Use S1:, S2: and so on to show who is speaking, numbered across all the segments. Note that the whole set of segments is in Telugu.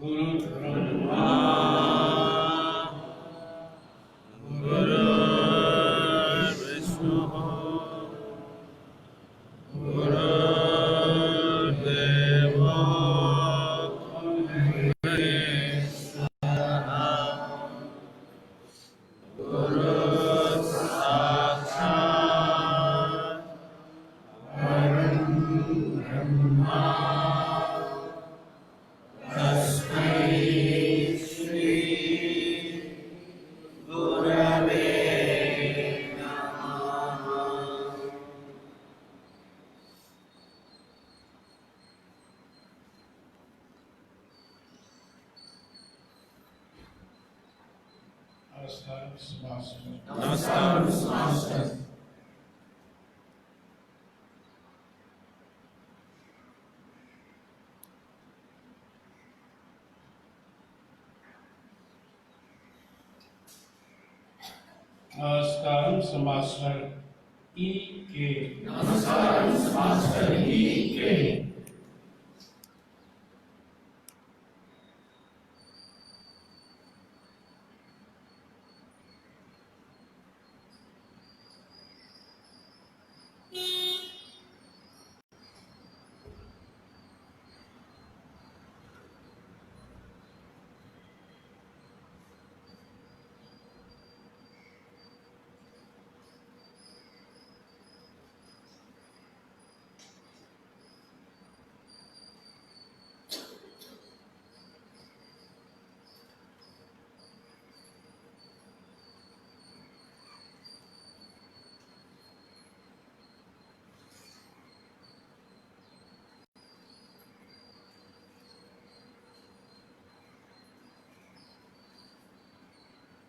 S1: गुरुर्ब्रह्मा गुरुर्विष्णुः गुरुर्देवो महेश्वरः गुरुः साक्षात् परब्रह्मा तस्मै श्री गुरवे नमः। नमस्कार मास्टर। नमस्कार मास्टर E.K. नमस्कार मास्टर E.K.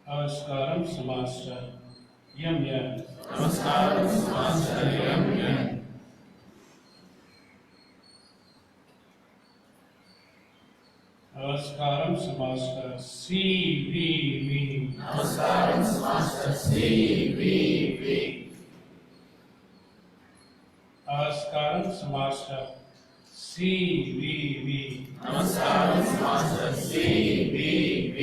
S1: नमस्कार मास्टर M.N. नमस्कार मास्टर M.N. नमस्कार मास्टर C.V.V. नमस्कार मास्टर C.V.V. नमस्कार मास्टर C.V.V. नमस्कार मास्टर C.V.V.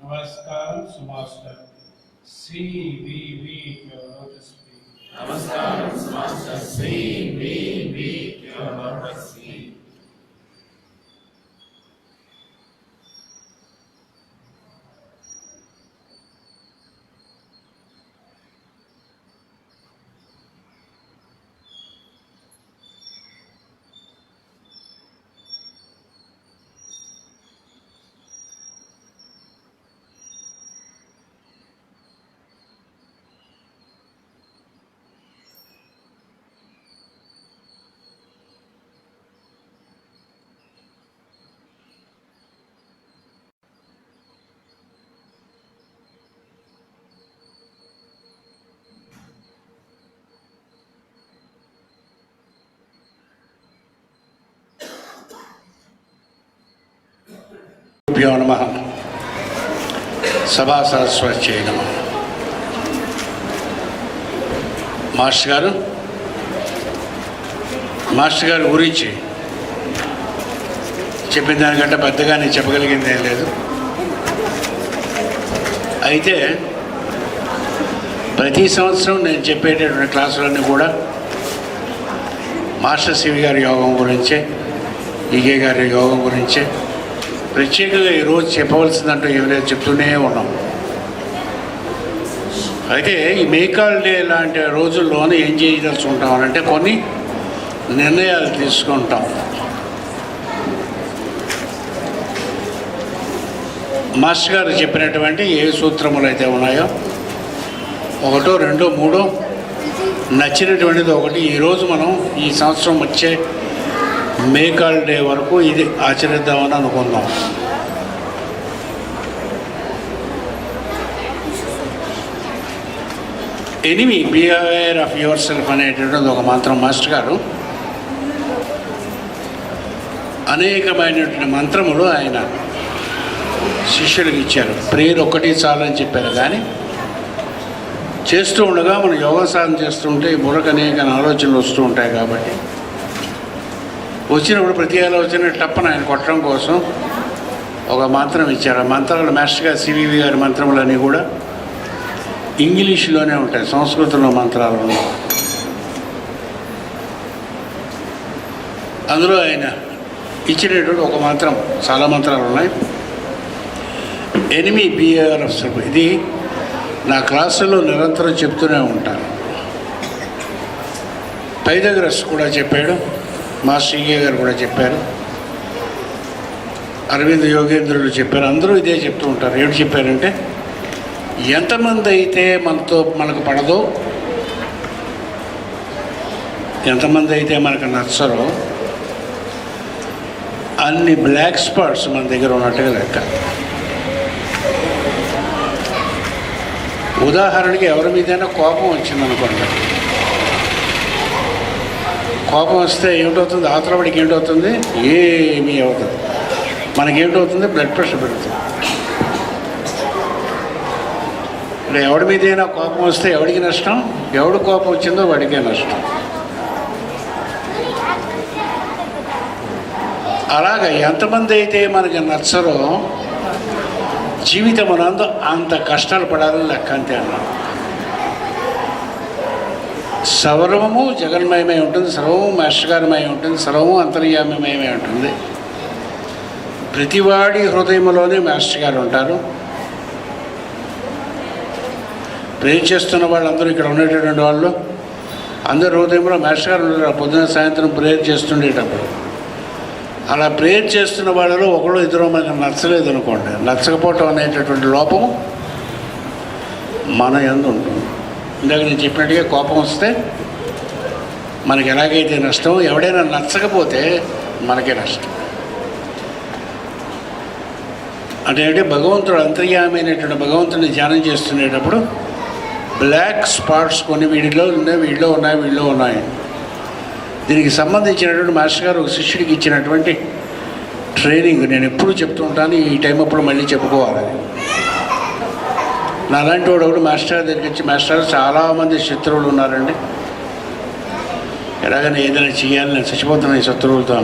S1: नमस्कार मास्टर C.V.V. नमस्कार मास्टर C.V.V. नमः। सभा सरस्वती नमः। మాస్టర్ గారు గురించి చెప్పిన దానికంటే పెద్దగా నేను చెప్పగలిగింది ఏం లేదు. అయితే ప్రతి సంవత్సరం నేను చెప్పేటటువంటి క్లాసులన్నీ కూడా మాస్టర్ సివి గారి యోగం గురించే, ఈకే గారి యోగం గురించే. ప్రత్యేకంగా ఈరోజు చెప్పవలసిందంటూ ఏమి లేదు, చెప్తూనే ఉన్నాం. అయితే ఈ మేకాల్ డే లాంటి రోజుల్లోనే ఏం చేయదలుచుకుంటామనంటే కొన్ని నిర్ణయాలు తీసుకుంటాం. మాస్టర్ గారు చెప్పినటువంటి ఏ సూత్రములు అయితే ఉన్నాయో, ఒకటో రెండో మూడో నచ్చినటువంటిది ఒకటి ఈరోజు మనం ఈ సంవత్సరం వచ్చే మేకాల్ డే వరకు ఇది ఆచరిద్దామని అనుకుందాం. Enemy be aware of yourself అనేటటువంటి ఒక మంత్రం మాస్టర్ గారు అనేకమైనటువంటి మంత్రములు ఆయన శిష్యులకు ఇచ్చారు. ప్రేయర్ ఒక్కటి చాలని చెప్పారు. కానీ చేస్తూ ఉండగా మనం యోగా సాధన చేస్తుంటే బుర్రకు అనేక ఆలోచనలు వస్తూ ఉంటాయి. కాబట్టి వచ్చినప్పుడు ప్రతి ఆలోచన టప్పన ఆయన కొట్టడం కోసం ఒక మంత్రం ఇచ్చారు. ఆ మంత్రాలు మాస్టర్ గారు సివివి గారి మంత్రములన్నీ కూడా ఇంగ్లీష్లోనే ఉంటాయి, సంస్కృతంలో మంత్రాలు ఉన్నాయి. అందులో ఆయన ఇచ్చినటువంటి ఒక మంత్రం, చాలా మంత్రాలు ఉన్నాయి. ఎనిమి బిహేవియర్ ఆఫ్ సర్వ్, ఇది నా క్లాసుల్లో నిరంతరం చెప్తూనే ఉంటాను. పైథాగరస్ కూడా చెప్పాడు, మాస్టర్ ఈగే గారు కూడా చెప్పారు, అరవింద్ యోగేంద్రులు చెప్పారు. అందరూ ఇదే చెప్తూ ఉంటారు. ఏమిటి చెప్పారంటే, ఎంతమంది అయితే మనకు పడదో, ఎంతమంది అయితే మనకు నచ్చరో అన్ని బ్లాక్ స్పాట్స్ మన దగ్గర ఉన్నట్టుగా లెక్క. ఉదాహరణకి ఎవరి మీదైనా కోపం వచ్చిందనుకోండి, కోపం వస్తే ఏమిటవుతుంది, అవతల వాడికి ఏమిటవుతుంది, ఏమీ అవుతుంది. మనకేమిటవుతుంది, బ్లడ్ ప్రెషర్ పెరుగుతుంది. ఇప్పుడు ఎవడి మీదైనా కోపం వస్తే ఎవడికి నష్టం, ఎవడు కోపం వచ్చిందో వాడికే నష్టం. అలాగా ఎంతమంది అయితే మనకి నచ్చరో జీవితం అనందు అంత కష్టాలు పడాలని లెక్క, అంతే అన్నాడు. సర్వము జగన్మయమై ఉంటుంది, సర్వము మాస్టర్గారమై ఉంటుంది, సర్వము అంతర్యామయమై ఉంటుంది. ప్రతివాడి హృదయంలోనే మాస్టర్ గారు ఉంటారు. ప్రేర్ చేస్తున్న వాళ్ళందరూ, ఇక్కడ ఉండేటటువంటి వాళ్ళు అందరూ హృదయంలో మాస్టర్ గారు ఉంటారు. పొద్దున సాయంత్రం ప్రేయర్ చేస్తుండేటప్పుడు అలా ప్రేయర్ చేస్తున్న వాళ్ళలో ఒకళ్ళు ఇద్దరు మనకు నచ్చలేదు అనుకోండి, నచ్చకపోవటం అనేటటువంటి లోపము మన యందు ఉంటుంది. ఇందాక నేను చెప్పినట్టుగా కోపం వస్తే మనకి ఎలాగైతే నష్టం, ఎవడైనా నచ్చకపోతే మనకే నష్టం. అంటే భగవంతుడు అంతర్యామైనటువంటి భగవంతుడిని ధ్యానం చేస్తునేటప్పుడు బ్లాక్ స్పాట్స్ కొన్ని వీడిలో ఉన్నాయి, వీడిలో ఉన్నాయి. దీనికి సంబంధించినటువంటి మాస్టర్ గారు ఒక శిష్యుడికి ఇచ్చినటువంటి ట్రైనింగ్ నేను ఎప్పుడు చెప్తూ ఉంటాను, ఈ టైం అప్పుడు మళ్ళీ చెప్పుకోవాలి. నాలాంటి వాడు ఒకటి మాస్టర్ గారి దగ్గరికి వచ్చి, మాస్టర్ చాలామంది శత్రువులు ఉన్నారండి, ఎలాగైనా ఏదైనా చేయాలి, నేను చచ్చిపోతున్నాను ఈ శత్రువులతో.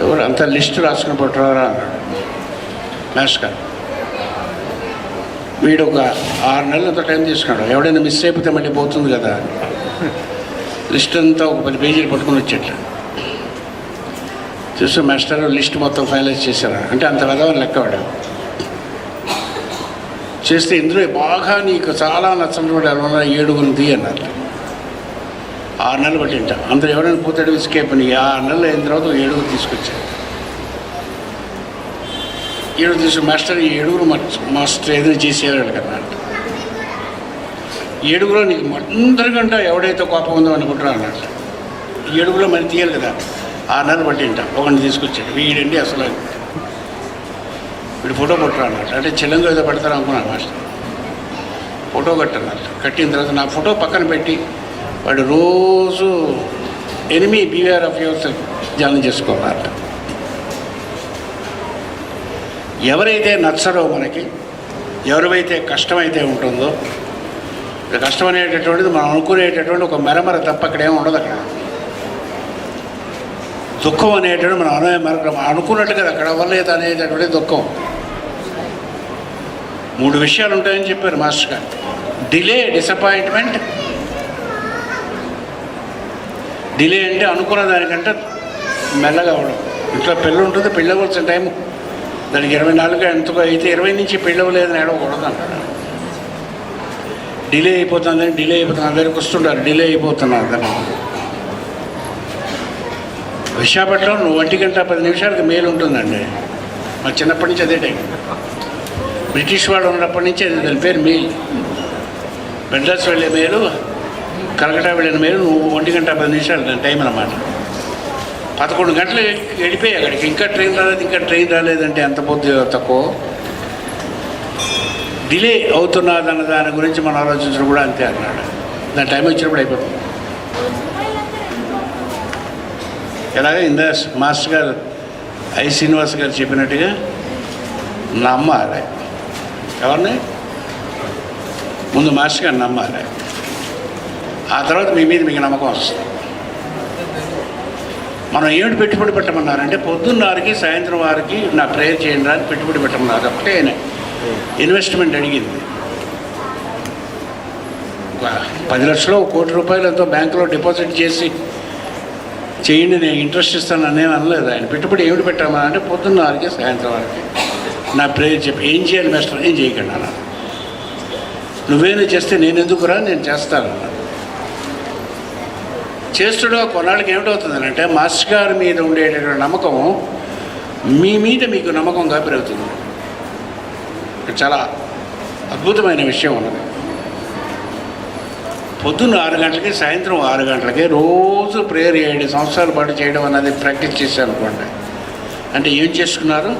S1: ఎవరు అంత లిస్టు రాసుకుని పట్టురారా అన్నాడు మాస్టర్ గారు. వీడు ఒక 6 నెలలు అంత టైం తీసుకున్నాడు. ఎవడైనా మిస్ అయిపోతే మళ్ళీ పోతుంది కదా, లిస్ట్ అంతా ఒక 10 పేజీలు పట్టుకుని వచ్చేట్ల చూసి మాస్టర్ లిస్ట్ మొత్తం ఫైనలైజ్ చేశారు. అంటే అంత వెదవని లెక్కవాడు చేస్తే ఇందులో బాగా నీకు చాలా నచ్చినటువంటి అలా 7 తీ అన్నారు. 6 నెలలు పట్టింట. అందరూ ఎవరైనా పోతాడు విసికేప్ అని 6 నెలలు అయిన తర్వాత 7 తీసుకొచ్చారు. 7 తీసుకు మాస్టర్ ఈ 7 మాస్టర్ ఏదైనా చేసేవాడు కదా. 7లో నీకు అందరికంటే ఎవడైతే కోపం ఉందో అనుకుంటున్నా అన్నట్టు. 7లో మరి తీయాలి కదా. 6 నెలలు పట్టింట. ఒకరిని తీసుకొచ్చాడు. వీడండి అసలు వీడు ఫోటో కొట్టరా అన్నట్టు. అంటే చెల్లంగా ఏదో పెడతారు అనుకున్నాను మాస్టర్. ఫోటో కట్టన్నట్టు. కట్టిన తర్వాత నా ఫోటో పక్కన పెట్టి వాడు రోజు enemy behaviour of your self ధ్యానం చేసుకోవాలన్నట్ట. ఎవరైతే నచ్చరో మనకి, ఎవరివైతే కష్టమైతే ఉంటుందో, కష్టం అనేటటువంటిది మనం అనుకునేటటువంటి ఒక మెరమర తప్ప అక్కడ ఏమి ఉండదు. అక్కడ దుఃఖం అనేటువంటి మనం అనుకున్నట్టు కదా అక్కడ అవ్వలేదు అనేటటువంటి దుఃఖం. 3 విషయాలు ఉంటాయని చెప్పారు మాస్టర్ గారు. Delay, disappointment. డిలే అంటే అనుకున్న దానికంటే మెల్లగా అవ్వడం. ఇంట్లో పెళ్ళి ఉంటుంది, పెళ్ళి అవ్వాల్సిన టైం దానికి 24 ఎంతకో అయితే 20 నుంచి పెళ్ళి అవ్వలేదని ఏడవకూడదు అంటాడు. డిలే అయిపోతుందని దగ్గరికి వస్తుంటారు, డిలే అయిపోతున్నారు దాన్ని. విశాఖపట్నంలో 1:10 మేలు ఉంటుందండి. మా చిన్నప్పటి నుంచి అదే టైం. బ్రిటిష్ వాడు ఉన్నప్పటి నుంచి అది దాని పేరు మెయిల్. మెడ్రాస్ వెళ్ళే మేలు, కలకటా వెళ్ళిన మేలు 1:10 దాని టైం అన్నమాట. 11 గంటలు వెళ్ళిపోయి అక్కడికి. ఇంకా ట్రైన్ రాలేదంటే ఎంత పొద్దు తక్కువ. డిలే అవుతున్నదన్న దాని గురించి మనం ఆలోచించడం కూడా అంతే అన్నాడు. దాని టైం వచ్చినప్పుడు అయిపోతుంది. ఎలాగే ఇందా మాస్టర్ గారు ఐ శ్రీనివాస్ గారు చెప్పినట్టుగా నమ్మాలి. ఎవరిని? ముందు మాస్టర్ గారిని నమ్మాలి. ఆ తర్వాత మీ మీద మీకు నమ్మకం వస్తుంది. మనం ఏమిటి పెట్టుబడి పెట్టమన్నారంటే పొద్దున్న వారికి సాయంత్రం వారికి నా ప్రేయర్ చేయండి అని పెట్టుబడి పెట్టమన్నారు. ఒకటే ఇన్వెస్ట్మెంట్ అడిగింది. 10 లక్షలు 1 కోటి రూపాయలు ఎంతో బ్యాంకులో డిపాజిట్ చేసి చేయండి, నేను ఇంట్రెస్ట్ ఇస్తాను నేను అనలేదు. ఆయన పెట్టుబడి ఏమిటి పెట్టామని అంటే పొద్దున్న వారికి సాయంత్రం వారికి నా ప్రేయర్ చెప్పి ఏం చేయాలి మాస్టర్, ఏం చేయకండి అన్న, నువ్వేనా చేస్తే నేను ఎందుకురా, నేను చేస్తాను అన్నాడు. చేస్తుడో కొన్నాళ్ళకి ఏమిటవుతుందని అంటే మాస్టర్ గారి మీద ఉండేటటువంటి నమ్మకం మీ మీద మీకు నమ్మకంగా పెరుగుతుంది. చాలా అద్భుతమైన విషయం ఉన్నది. పొద్దున్న 6 గంటలకి సాయంత్రం 6 గంటలకి రోజు ప్రేయర్ 7 సంవత్సరాల పాటు చేయడం అన్నది ప్రాక్టీస్ చేశారు అనుకోండి. అంటే ఏం చేసుకున్నారు,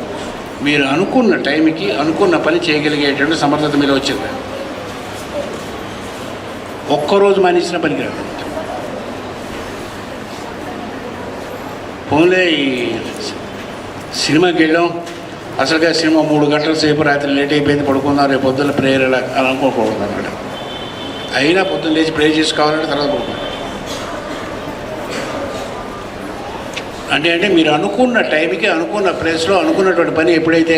S1: మీరు అనుకున్న టైంకి అనుకున్న పని చేయగలిగేటువంటి సమర్థత మీద వచ్చింది. ఒక్కరోజు మానేసిన పనికి రాదు. ఫోన్లే ఈ సినిమాకి వెళ్ళాం, అసలుగా సినిమా 3 గంటల సేపు రాత్రి లేట్ అయిపోయింది పడుకున్నారు, రేపు పొద్దున్న ప్రేయర్ అలా అనుకోకూడదు అన్నమాట. అయినా పొద్దున్న లేచి ప్రేయర్ చేసుకోవాలంటే తర్వాత పడుకున్నాడు. అంటే మీరు అనుకున్న టైంకి అనుకున్న ప్లేస్లో అనుకున్నటువంటి పని ఎప్పుడైతే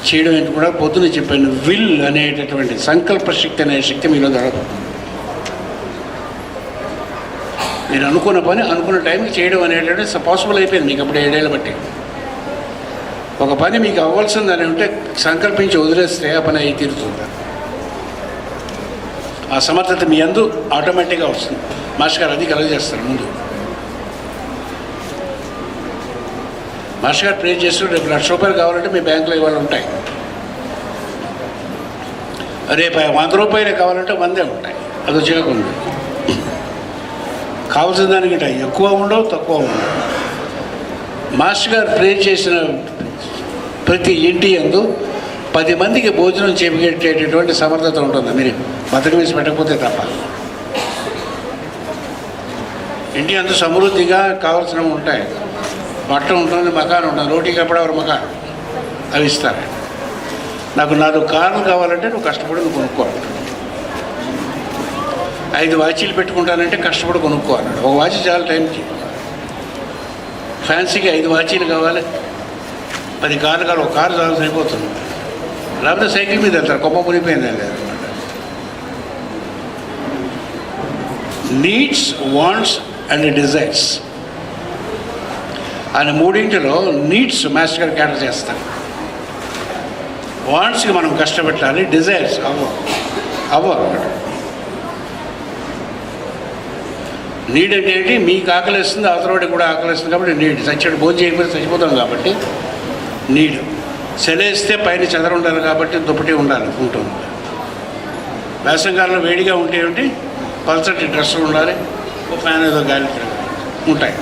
S1: చేయడం కూడా పొద్దున్న చెప్పాను, విల్ అనేటటువంటి సంకల్ప శక్తి అనే శక్తి మీలో దొరకదు. మీరు అనుకున్న పని అనుకున్న టైంకి చేయడం అనేటటువంటి పాసిబుల్ అయిపోయింది మీకు అప్పుడు 7 ఏళ్ళు బట్టి. ఒక పని మీకు అవ్వాల్సిందని ఉంటే సంకల్పించి వదిలేస్తే ఆ పని అయి తీరుతుంది. ఆ సమర్థత మీ అందు ఆటోమేటిక్గా వస్తుంది. మాస్టర్ గారు అది కలుగజేస్తారు. ముందు మాస్టర్ గారు ప్రే చేస్తూ రేపు 1,00,000 రూపాయలు కావాలంటే మీ బ్యాంకులో ఇవాళ ఉంటాయి, రేపు 100 రూపాయలు కావాలంటే 100 ఉంటాయి. అది వచ్చాక ఉంది. కావాల్సిన దానికంటే ఎక్కువ ఉండవు, తక్కువ ఉండవు. మాస్టర్ గారు ప్రే చేసిన ప్రతి ఇంటి యందు 10 మందికి భోజనం చేపట్టేటటువంటి సమర్థత ఉంటుంది. మీరు బతక వేసి పెట్టకపోతే తప్ప. ఇంటి అందు సమృద్ధిగా కావాల్సినవి ఉంటాయి. బట్ట ఉంటుంది, మకాన్ ఉంటుంది, రోటీ కప్పడా ఒక మకాన్ అవి ఇస్తారు. నాకు 4 కార్లు కావాలంటే నువ్వు కష్టపడి నువ్వు కొనుక్కోవాలి. 5 వాచీలు పెట్టుకుంటానంటే కష్టపడి కొనుక్కోవాలన్నాడు. ఒక వాచీ చాలా టైంకి. ఫ్యాన్సీకి 5 వాచీలు కావాలి, 10 కార్లు కావాలి. ఒక కారు చాలా సరిపోతుంది. లేకపోతే సైకిల్ మీద వెళ్తారు, కొమ్మ మునిపోయింది లేదు. నీడ్స్, వాంట్స్ అండ్ డిజైర్స్ అనే 3 నీడ్స్ మాస్టర్ గారు క్యాటర్ చేస్తారు. వాంట్స్కి మనం కష్టపెట్టాలి, డిజైర్స్ అవ్వరు. నీడ్ అంటే ఏంటి, మీకు ఆకలిస్తుంది, అవతలవాడికి కూడా ఆకలిస్తుంది కాబట్టి నీడ్. చచ్చాడు భోజనం చేయకపోతే చచ్చిపోతాం కాబట్టి నీడ్. సెలేస్తే పైన చెదర ఉండాలి కాబట్టి దుప్పటి ఉంటుంది. వేసంకాలంలో వేడిగా ఉంటే ఏమిటి, పల్సటి డ్రెస్సులు ఉండాలి, ఒక ఫ్యాన్ ఏదో గాలి ఉంటాయి.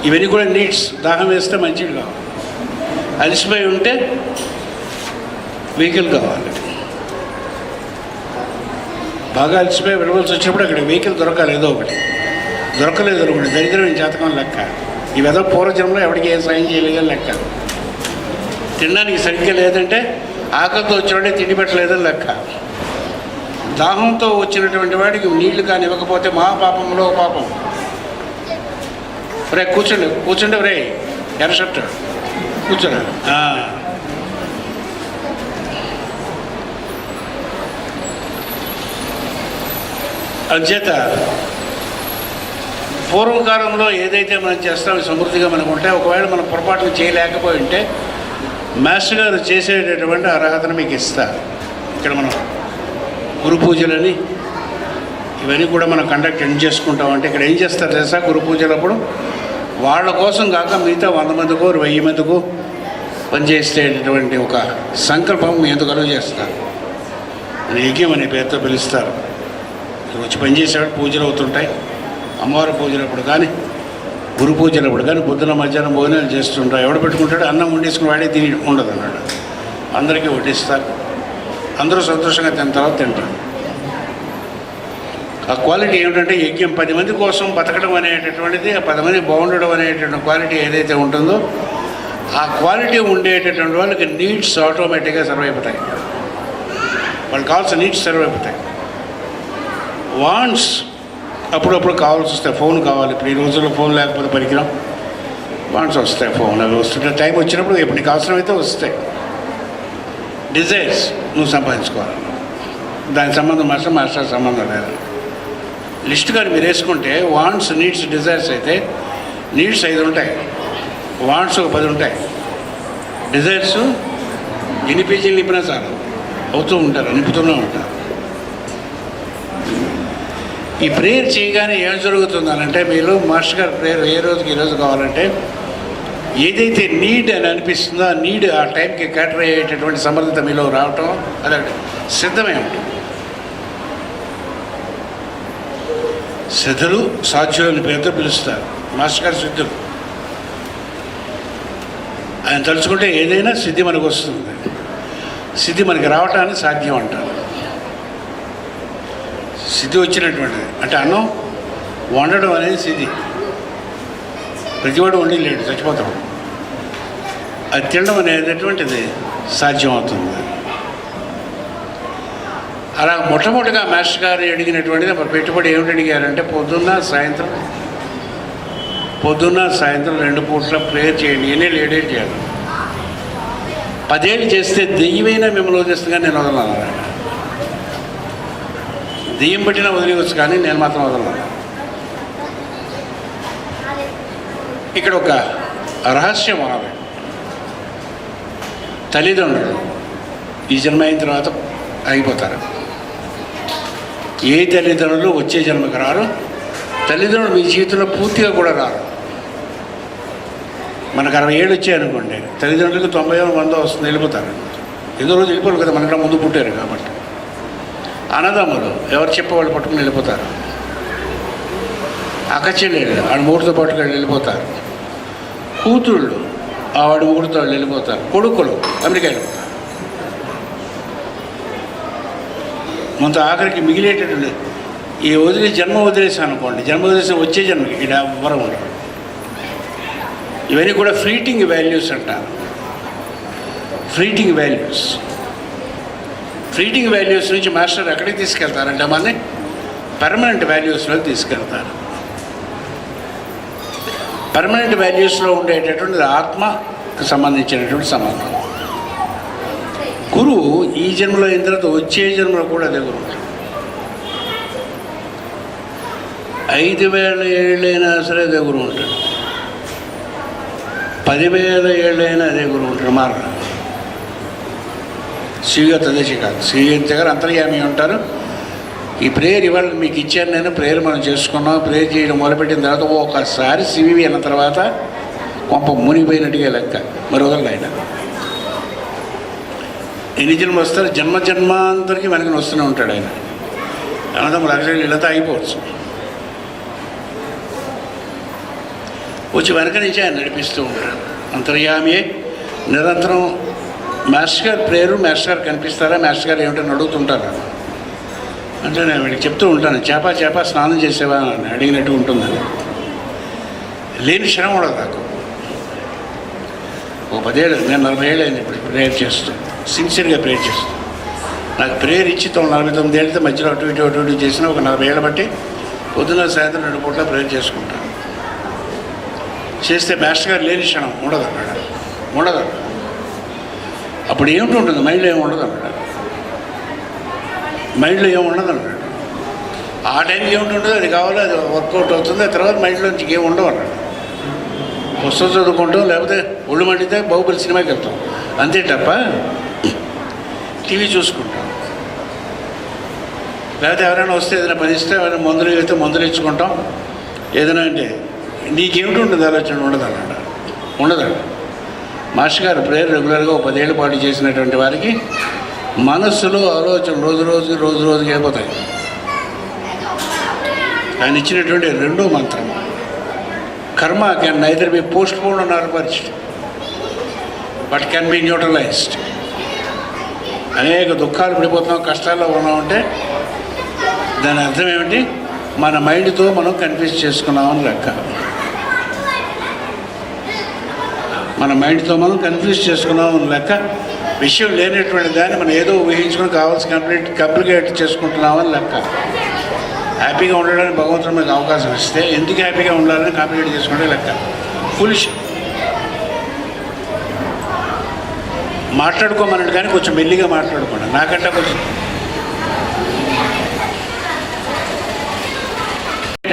S1: ఇవన్నీ కూడా నీడ్స్. దాహం వేస్తే మంచిది కావాలి, అలసిపోయి ఉంటే వెహికల్ కావాలి. బాగా అలసిపోయి వెళ్ళవలసి వచ్చినప్పుడు అక్కడ వెహికల్ దొరకాలి, ఏదో ఒకటి. దొరకలేదు అనుకోండి, దరిద్రమైన జాతకం లెక్క. ఇవేదో పూర్వజన్మలో ఎవరికి ఏ సాయం చేయలేదని లెక్క. తినడానికి సరిగ్గా లేదంటే ఆకలితో వచ్చినట్టే తిండి పెట్టలేదని లెక్క. దాహంతో వచ్చినటువంటి వాడికి నీళ్లు కానీ ఇవ్వకపోతే మా పాపంలో పాపం. రే కూర్చోండి రే ఎర్ర షర్ట్ కూర్చోరా. అంచేత పూర్వకాలంలో ఏదైతే మనం చేస్తామో సమృద్ధిగా మనకు ఉంటాయి. ఒకవేళ మనం పొరపాటును చేయలేకపోయి ఉంటే మాస్టర్ గారు చేసేటటువంటి అర్హతను మీకు ఇస్తారు. ఇక్కడ మనం గురు పూజలని ఇవన్నీ కూడా మనం కండక్ట్ చేసుకుంటామంటే ఇక్కడ ఏం చేస్తారు తెలుసా, గురు పూజలప్పుడు వాళ్ళ కోసం కాక మిగతా 100 మందికో 1000 మందికో పనిచేసేటటువంటి ఒక సంకల్పం మీ ఎంత కలుగు చేస్తారు. యజ్ఞం అనే పేరుతో పిలుస్తారు. వచ్చి పనిచేసేవాడు పూజలు అవుతుంటాయి. అమ్మవారి పూజలప్పుడు కానీ గురు పూజలప్పుడు కానీ పొద్దున మధ్యాహ్నం భోజనాలు చేస్తుంటారు. ఎవడు పెట్టుకుంటాడు, అన్నం వండేసుకుని వాడే తిని ఉండదు అన్నాడు. అందరికీ వడ్డిస్తారు. అందరూ సంతోషంగా తిన్న తర్వాత తింటారు. ఆ క్వాలిటీ ఏమిటంటే యజ్ఞం 10 మంది కోసం బతకడం అనేటటువంటిది, 10 మంది బాగుండడం అనేటువంటి క్వాలిటీ ఏదైతే ఉంటుందో ఆ క్వాలిటీ ఉండేటటువంటి వాళ్ళకి నీడ్స్ ఆటోమేటిక్గా సర్వ్ అయిపోతాయి. వాళ్ళకి కావాల్సిన నీడ్స్ సర్వ్ అయిపోతాయి. వాంట్స్ అప్పుడప్పుడు కావాల్సి వస్తాయి. ఫోన్ కావాలి, ఇప్పుడు ఈ రోజుల్లో ఫోన్ లేకపోతే పరికరం వాన్స్ వస్తాయి. ఫోన్ అవి వస్తుంటే టైం వచ్చినప్పుడు ఎప్పుడు నీకు అవసరమైతే వస్తాయి. డిజైర్స్ నువ్వు సంపాదించుకోవాలి, దానికి సంబంధం మాస్టర్ సంబంధం లేదు. లిస్ట్ కానీ మీరు వేసుకుంటే వాంట్స్, నీడ్స్, డిజైర్స్ అయితే నీడ్స్ 5 ఉంటాయి, వాంట్స్ ఒక 10 ఉంటాయి, డిజైర్స్ ఎన్ని పేజీలు నింపినా చాలు అవుతూ ఉంటారు, నింపుతూనే ఉంటారు. ఈ ప్రేయర్ చేయగానే ఏం జరుగుతుందనంటే మీరు మాస్టర్ గారు ప్రేయర్ ఏ రోజుకి ఈ రోజు కావాలంటే ఏదైతే నీడ్ అని అనిపిస్తుందో ఆ నీడ్ ఆ టైంకి క్యాటర్ అయ్యేటటువంటి సమర్థత మీలో రావటం అది సిద్ధమే ఉంటుంది. సిద్ధులు సాధ్యులని పేరుతో పిలుస్తారు. మాస్టర్ గారు సిద్ధులు. ఆయన తలుచుకుంటే ఏదైనా సిద్ధి మనకు వస్తుంది. సిద్ధి మనకి రావటానికి సాధ్యం అంటారు. సిద్ధి వచ్చినటువంటిది అంటే అన్నం వండడం అనేది సిద్ధి. ప్రతివాడు వండి లేడు, చచ్చిపోతాడు. అది తినడం అనేటటువంటిది సాధ్యం అవుతుంది. అలా మొట్టమొదటిగా మాస్టర్ గారు అడిగినటువంటిది పెట్టుబడి ఏమిటి అడిగారంటే పొద్దున్న సాయంత్రం 2 పూట్ల ప్రేయర్ చేయండి. ఎన్ని 7 ఏళ్ళు చేయాలి. 10 ఏళ్ళు చేస్తే దెయ్యమైనా మిమ్మల్ని వదిలేస్తుంది, కానీ నేను వదలను. దెయ్యం పట్టినా వదిలేవచ్చు, కానీ నేను మాత్రం వదలను. ఇక్కడ ఒక రహస్యం ఆమె తల్లిదండ్రులు ఈ జన్మ అయిన తర్వాత అయిపోతారు. ఏ తల్లిదండ్రులు వచ్చే జన్మకు రారు. తల్లిదండ్రులు మీ జీవితంలో పూర్తిగా కూడా రారు. మనకు 60 ఏళ్ళు వచ్చాయనుకోండి, తల్లిదండ్రులకు 90 100 వస్తుంది, వెళ్ళిపోతారు. ఏదో రోజు వెళ్ళిపోరు కదా, మనకన్నా ముందు పుట్టారు కాబట్టి. అన్నదమ్ములు ఎవరు చెప్పేవాళ్ళు పట్టుకుని వెళ్ళిపోతారు. అక్క చెల్లెళ్ళు ఆడు మూడుతో పట్టుకొని వెళ్ళిపోతారు. కూతుళ్ళు ఆవిడ మూడుతో వెళ్ళిపోతారు. కొడుకులు అమెరికా వెళ్ళిపోతారు. కొంత ఆఖరికి మిగిలేటటువంటి ఈ జన్మ వదిలేసాను అనుకోండి, జన్మ వదిలేసి వచ్చే జన్మకి ఇక్కడ ఎవ్వరం ఉండరు. ఇవన్నీ కూడా ఫ్లీటింగ్ వాల్యూస్ అంటారు. ఫ్లీటింగ్ వాల్యూస్ నుంచి మాస్టర్ ఎక్కడికి తీసుకెళ్తారంటే మనని పర్మనెంట్ వాల్యూస్లోకి తీసుకెళ్తారు. పర్మనెంట్ వాల్యూస్లో ఉండేటటువంటిది ఆత్మకు సంబంధించినటువంటి సంబంధం. గురువు ఈ జన్మలో అయిన తర్వాత వచ్చే జన్మలో కూడా అదే గురువు ఉంటాడు. 5,000 ఏళ్ళైనా సరే అదే గురువు ఉంటాడు. 10,000 ఏళ్ళైనా అదే గురువు ఉంటాడు. మారడు. శ్రీగా తదేశి కాదు, శ్రీయంత గారు అంతర్యామి ఉంటారు. ఈ ప్రేయర్ ఇవాళ మీకు ఇచ్చాను నేను. ప్రేయర్ మనం చేసుకున్నాం. ప్రేయర్ చేయడం మొదలుపెట్టిన తర్వాత ఒకసారి సివివి అన్న తర్వాత కొంప మునిగిపోయినట్టుగా లెక్క. మరి వదలడు ఆయన. ఎన్ని జన్మలు వస్తారు? జన్మాంతరికి వెనకని వస్తూనే ఉంటాడు ఆయన. అన్నదమ్ములు అక్షరాలు ఇళ్ళతో అయిపోవచ్చు. వచ్చి వెనక నుంచి ఆయన నడిపిస్తూ ఉంటాడు. అంతర్యామియే నిరంతరం. మాస్టర్ గారు ప్రేయరు, మాస్టర్ గారు కనిపిస్తారా, మాస్టర్ గారు ఏమిటని అడుగుతుంటారు. అంటే నేను వీళ్ళకి చెప్తూ ఉంటాను, చేప స్నానం చేసేవా అని అడిగినట్టు ఉంటుందని. లేని శ్రమ ఉండదు నాకు. ఓ 10 ఏళ్ళు, నేను 40 ఏళ్ళు అయింది ఇప్పుడు ప్రేయర్ చేస్తూ, సిన్సియర్గా ప్రేయర్ చేస్తూ. నాకు ప్రేయర్ ఇచ్చి 49 ఏళ్ళతో మధ్యలో అటు ఇటు చేసిన ఒక 40 ఏళ్ళ బట్టి పొద్దున్న సాయంత్రం 2 పూట్ల ప్రేయర్ చేసుకుంటాను. చేస్తే మాస్టర్ గారు లేని క్షణం ఉండదు అన్నాడు. ఉండదు. అప్పుడు ఏమిటి ఉంటుంది? మైండ్లో ఏమి ఉండదు అన్నాడు. మైండ్లో ఏమి ఉండదు అన్నాడు. ఆ టైంకి ఏమిటి ఉండదు, అది కావాలో అది వర్కౌట్ అవుతుంది. ఆ తర్వాత మైండ్లోంచి ఏమి ఉండవు అన్నాడు. పుస్తకం చదువుకుంటాం, లేకపోతే ఒళ్ళు మండితే బాహుబలి సినిమాకి వెళ్తాం, అంతే తప్ప టీవీ చూసుకుంటాం. లేకపోతే ఎవరైనా వస్తే ఏదైనా పని ఇస్తే ఎవరైనా మందులు అయితే మందులు ఇచ్చుకుంటాం. ఏదైనా అంటే నీకేమిటి ఉండదు, ఆలోచన ఉండదు అన్నాడు. ఉండదండి. మాస్టర్ గారు ప్రేయర్ రెగ్యులర్గా 10 ఏళ్ళ పాటు చేసినటువంటి వారికి మనస్సులో ఆలోచన రోజు రోజుకి అయిపోతాయి. ఆయన ఇచ్చినటువంటి 2వ మంత్రం, కర్మ can neither B post phone Nar పర్చ్డ్ but can be neutralised. అనేక దుఃఖాలు పడిపోతున్నాం, కష్టాల్లో ఉన్నామంటే దాని అర్థం ఏమిటి? మన మైండ్తో మనం కన్ఫ్యూజ్ చేసుకున్నామని లెక్క. మన మైండ్తో మనం కన్ఫ్యూజ్ చేసుకున్నామని లెక్క. విషయం లేనటువంటి దాన్ని మనం ఏదో ఊహించుకొని కావాల్సి కంప్లికేట్ చేసుకుంటున్నామని లెక్క. హ్యాపీగా ఉండడానికి భగవంతుడు మీకు అవకాశం ఇస్తే ఎందుకు హ్యాపీగా ఉండాలని కాంప్లికేట్ చేసుకుంటే లెక్క. ఫులిష్ మాట్లాడుకోమన్నాడు కానీ కొంచెం మెల్లిగా మాట్లాడుకోండి. నాకంటే కొంచెం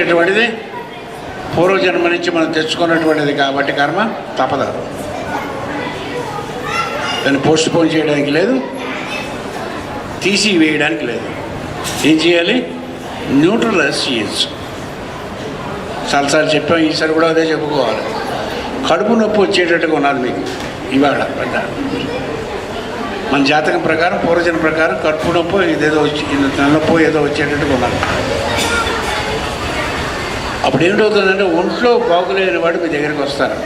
S1: అటువంటిది పూర్వజన్మ నుంచి మనం తెచ్చుకున్నటువంటిది కాబట్టి కర్మ తపద. దాన్ని పోస్ట్ పోన్ చేయడానికి లేదు, తీసి వేయడానికి లేదు. ఏం చేయాలి? న్యూట్రలైజ్ చేయొచ్చు. చాలాసార్లు చెప్పాం, ఈసారి కూడా అదే చెప్పుకోవాలి. కడుపు నొప్పి వచ్చేటట్టుగా ఉన్నది మీకు ఇవాళ పెద్ద మన జాతకం ప్రకారం, పూర్వజన్మ ప్రకారం కడుపు నొప్పి ఇదేదో వచ్చి నొప్పి ఏదో వచ్చేటట్టుగా ఉన్నది. అప్పుడు ఏంటవుతుందంటే ఒంట్లో బాగులేని వాడు మీ దగ్గరికి వస్తారు.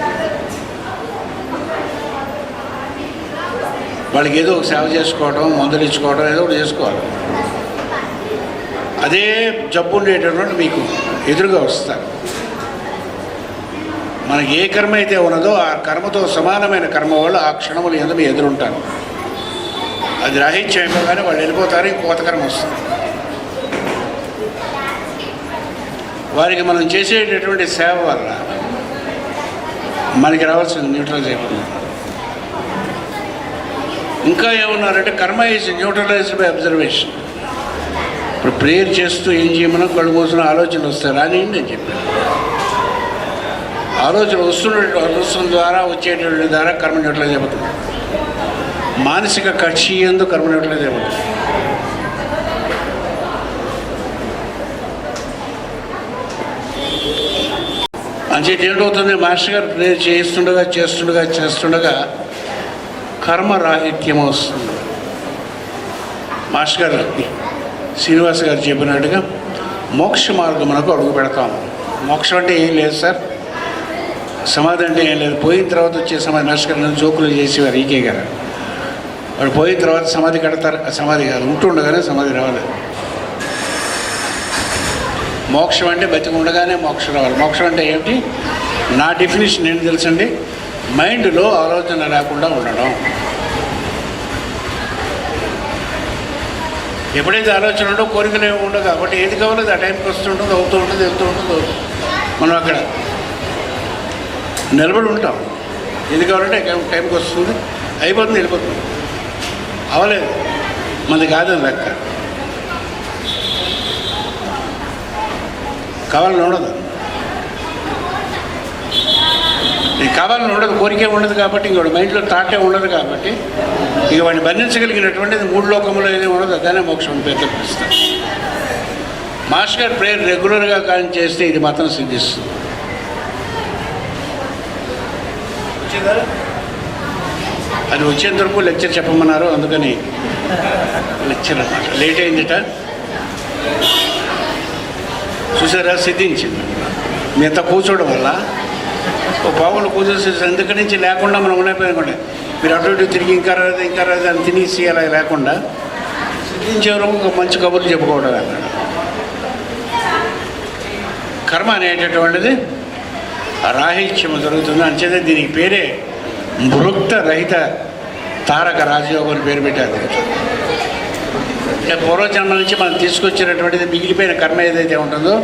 S1: వాళ్ళకి ఏదో ఒక సేవ చేసుకోవడం, మందులు ఇచ్చుకోవడం, ఏదో ఒకటి చేసుకోవాలి. అదే జబ్బు ఉండేటటువంటి మీకు ఎదురుగా వస్తారు. మనకి ఏ కర్మ అయితే ఉన్నదో ఆ కర్మతో సమానమైన కర్మ వాళ్ళు ఆ క్షణములు ఎందుకు మీ ఎదురుంటారు. అది రాహిత్యం అయిపోగానే వాళ్ళు వెళ్ళిపోతారు, కొత్త కర్మ వస్తుంది. వారికి మనం చేసేటటువంటి సేవ వల్ల మనకి రావాల్సింది న్యూట్రలైజ్ అయిపోతుంది. ఇంకా ఏమన్నారంటే కర్మ ఈజ్ న్యూట్రలైజ్డ్ బై అబ్జర్వేషన్. ఇప్పుడు ప్రేయర్ చేస్తూ ఏం చేయమన్నా కళ్ళు మూసిన ఆలోచనలు వస్తాయి, రానియండి అని చెప్పాను. ఆలోచన వస్తున్న ద్వారా వచ్చేటువంటి ద్వారా కర్మ న్యూట్రలైజ్ అయిపోతుంది. మానసిక కక్షి ఎందు కర్మ న్యూట్రలైజ్ అయిపోతుంది. అంచేత ఏంటవుతుంది, మాస్టర్ గారు ప్రేయర్ చేస్తుండగా కర్మ రాహిత్యం వస్తుంది. మాస్టర్ గారు శ్రీనివాస్ గారు చెప్పినట్టుగా మోక్ష మార్గమునకు అడుగు పెడతాము. మోక్షం అంటే ఏం లేదు సార్, సమాధి అంటే ఏం లేదు. పోయిన తర్వాత వచ్చే సమాధి. మాస్టర్ గారు జోకులు చేసేవారు ఈకే గారు. వాడు పోయిన తర్వాత సమాధి కడతారు. సమాధి కాదు, ఉంటుండగానే సమాధి రావాలి. మోక్షం అంటే బతికి ఉండగానే మోక్షం రావాలి. మోక్షం అంటే ఏమిటి? నా డెఫినేషన్ ఏంటి తెలుసండి, మైండ్లో ఆలోచన లేకుండా ఉండడం. ఎప్పుడైతే ఆలోచన ఉండో కోరికలు ఏమి ఉండవు కాబట్టి ఏది కావాలో ఆ టైంకి వస్తుంటుంది, అవుతూ ఉంటుంది, వెళ్తూ ఉంటుంది. మనం అక్కడ నిలబడి ఉంటాం. ఏది కావాలంటే టైంకి వస్తుంది, అయిపోతుంది, వెళ్ళిపోతుంది. అవలేదు మనది కాదని లెక్క. కావాలని ఉండదు, ఇది కావాలని ఉండదు, కోరికే ఉండదు కాబట్టి ఇంకోటి మైండ్లో థాటే ఉండదు కాబట్టి ఇక వాడిని బంధించగలిగినటువంటిది మూడు లోకంలో ఏది ఉండదు, దానే మోక్షం పేరు పిలుస్తారు. మాస్టర్ గారు ప్రేయర్ రెగ్యులర్గా కానీ చేస్తే ఇది మాత్రం సిద్ధిస్తుంది. అది వచ్చేంత వరకు లెక్చర్ చెప్పమన్నారు, అందుకని లెక్చర్ అన్నమాట. లేట్ అయిందిట, చూసారా, సిద్ధించింది. మిగతా కూర్చోవడం వల్ల ఓ పావులు కూర్చోసి ఎందుకని నుంచి లేకుండా మనం ఉండైపోయినకుండా మీరు అటు ఇటు తిరిగి ఇంకా రాదు అని తినేసి అలా లేకుండా సిద్ధించే వరకు ఒక మంచి కబుర్లు చెప్పుకోవడం అన్నాడు. కర్మ అనేటటువంటిది రాహిత్యము జరుగుతుంది. అంచేతే దీనికి పేరే మృక్త రహిత తారక రాజయోగం అని పేరు పెట్టారు. పూర్వజన్మ నుంచి మనం తీసుకొచ్చినటువంటిది మిగిలిపోయిన కర్మ ఏదైతే ఉంటుందో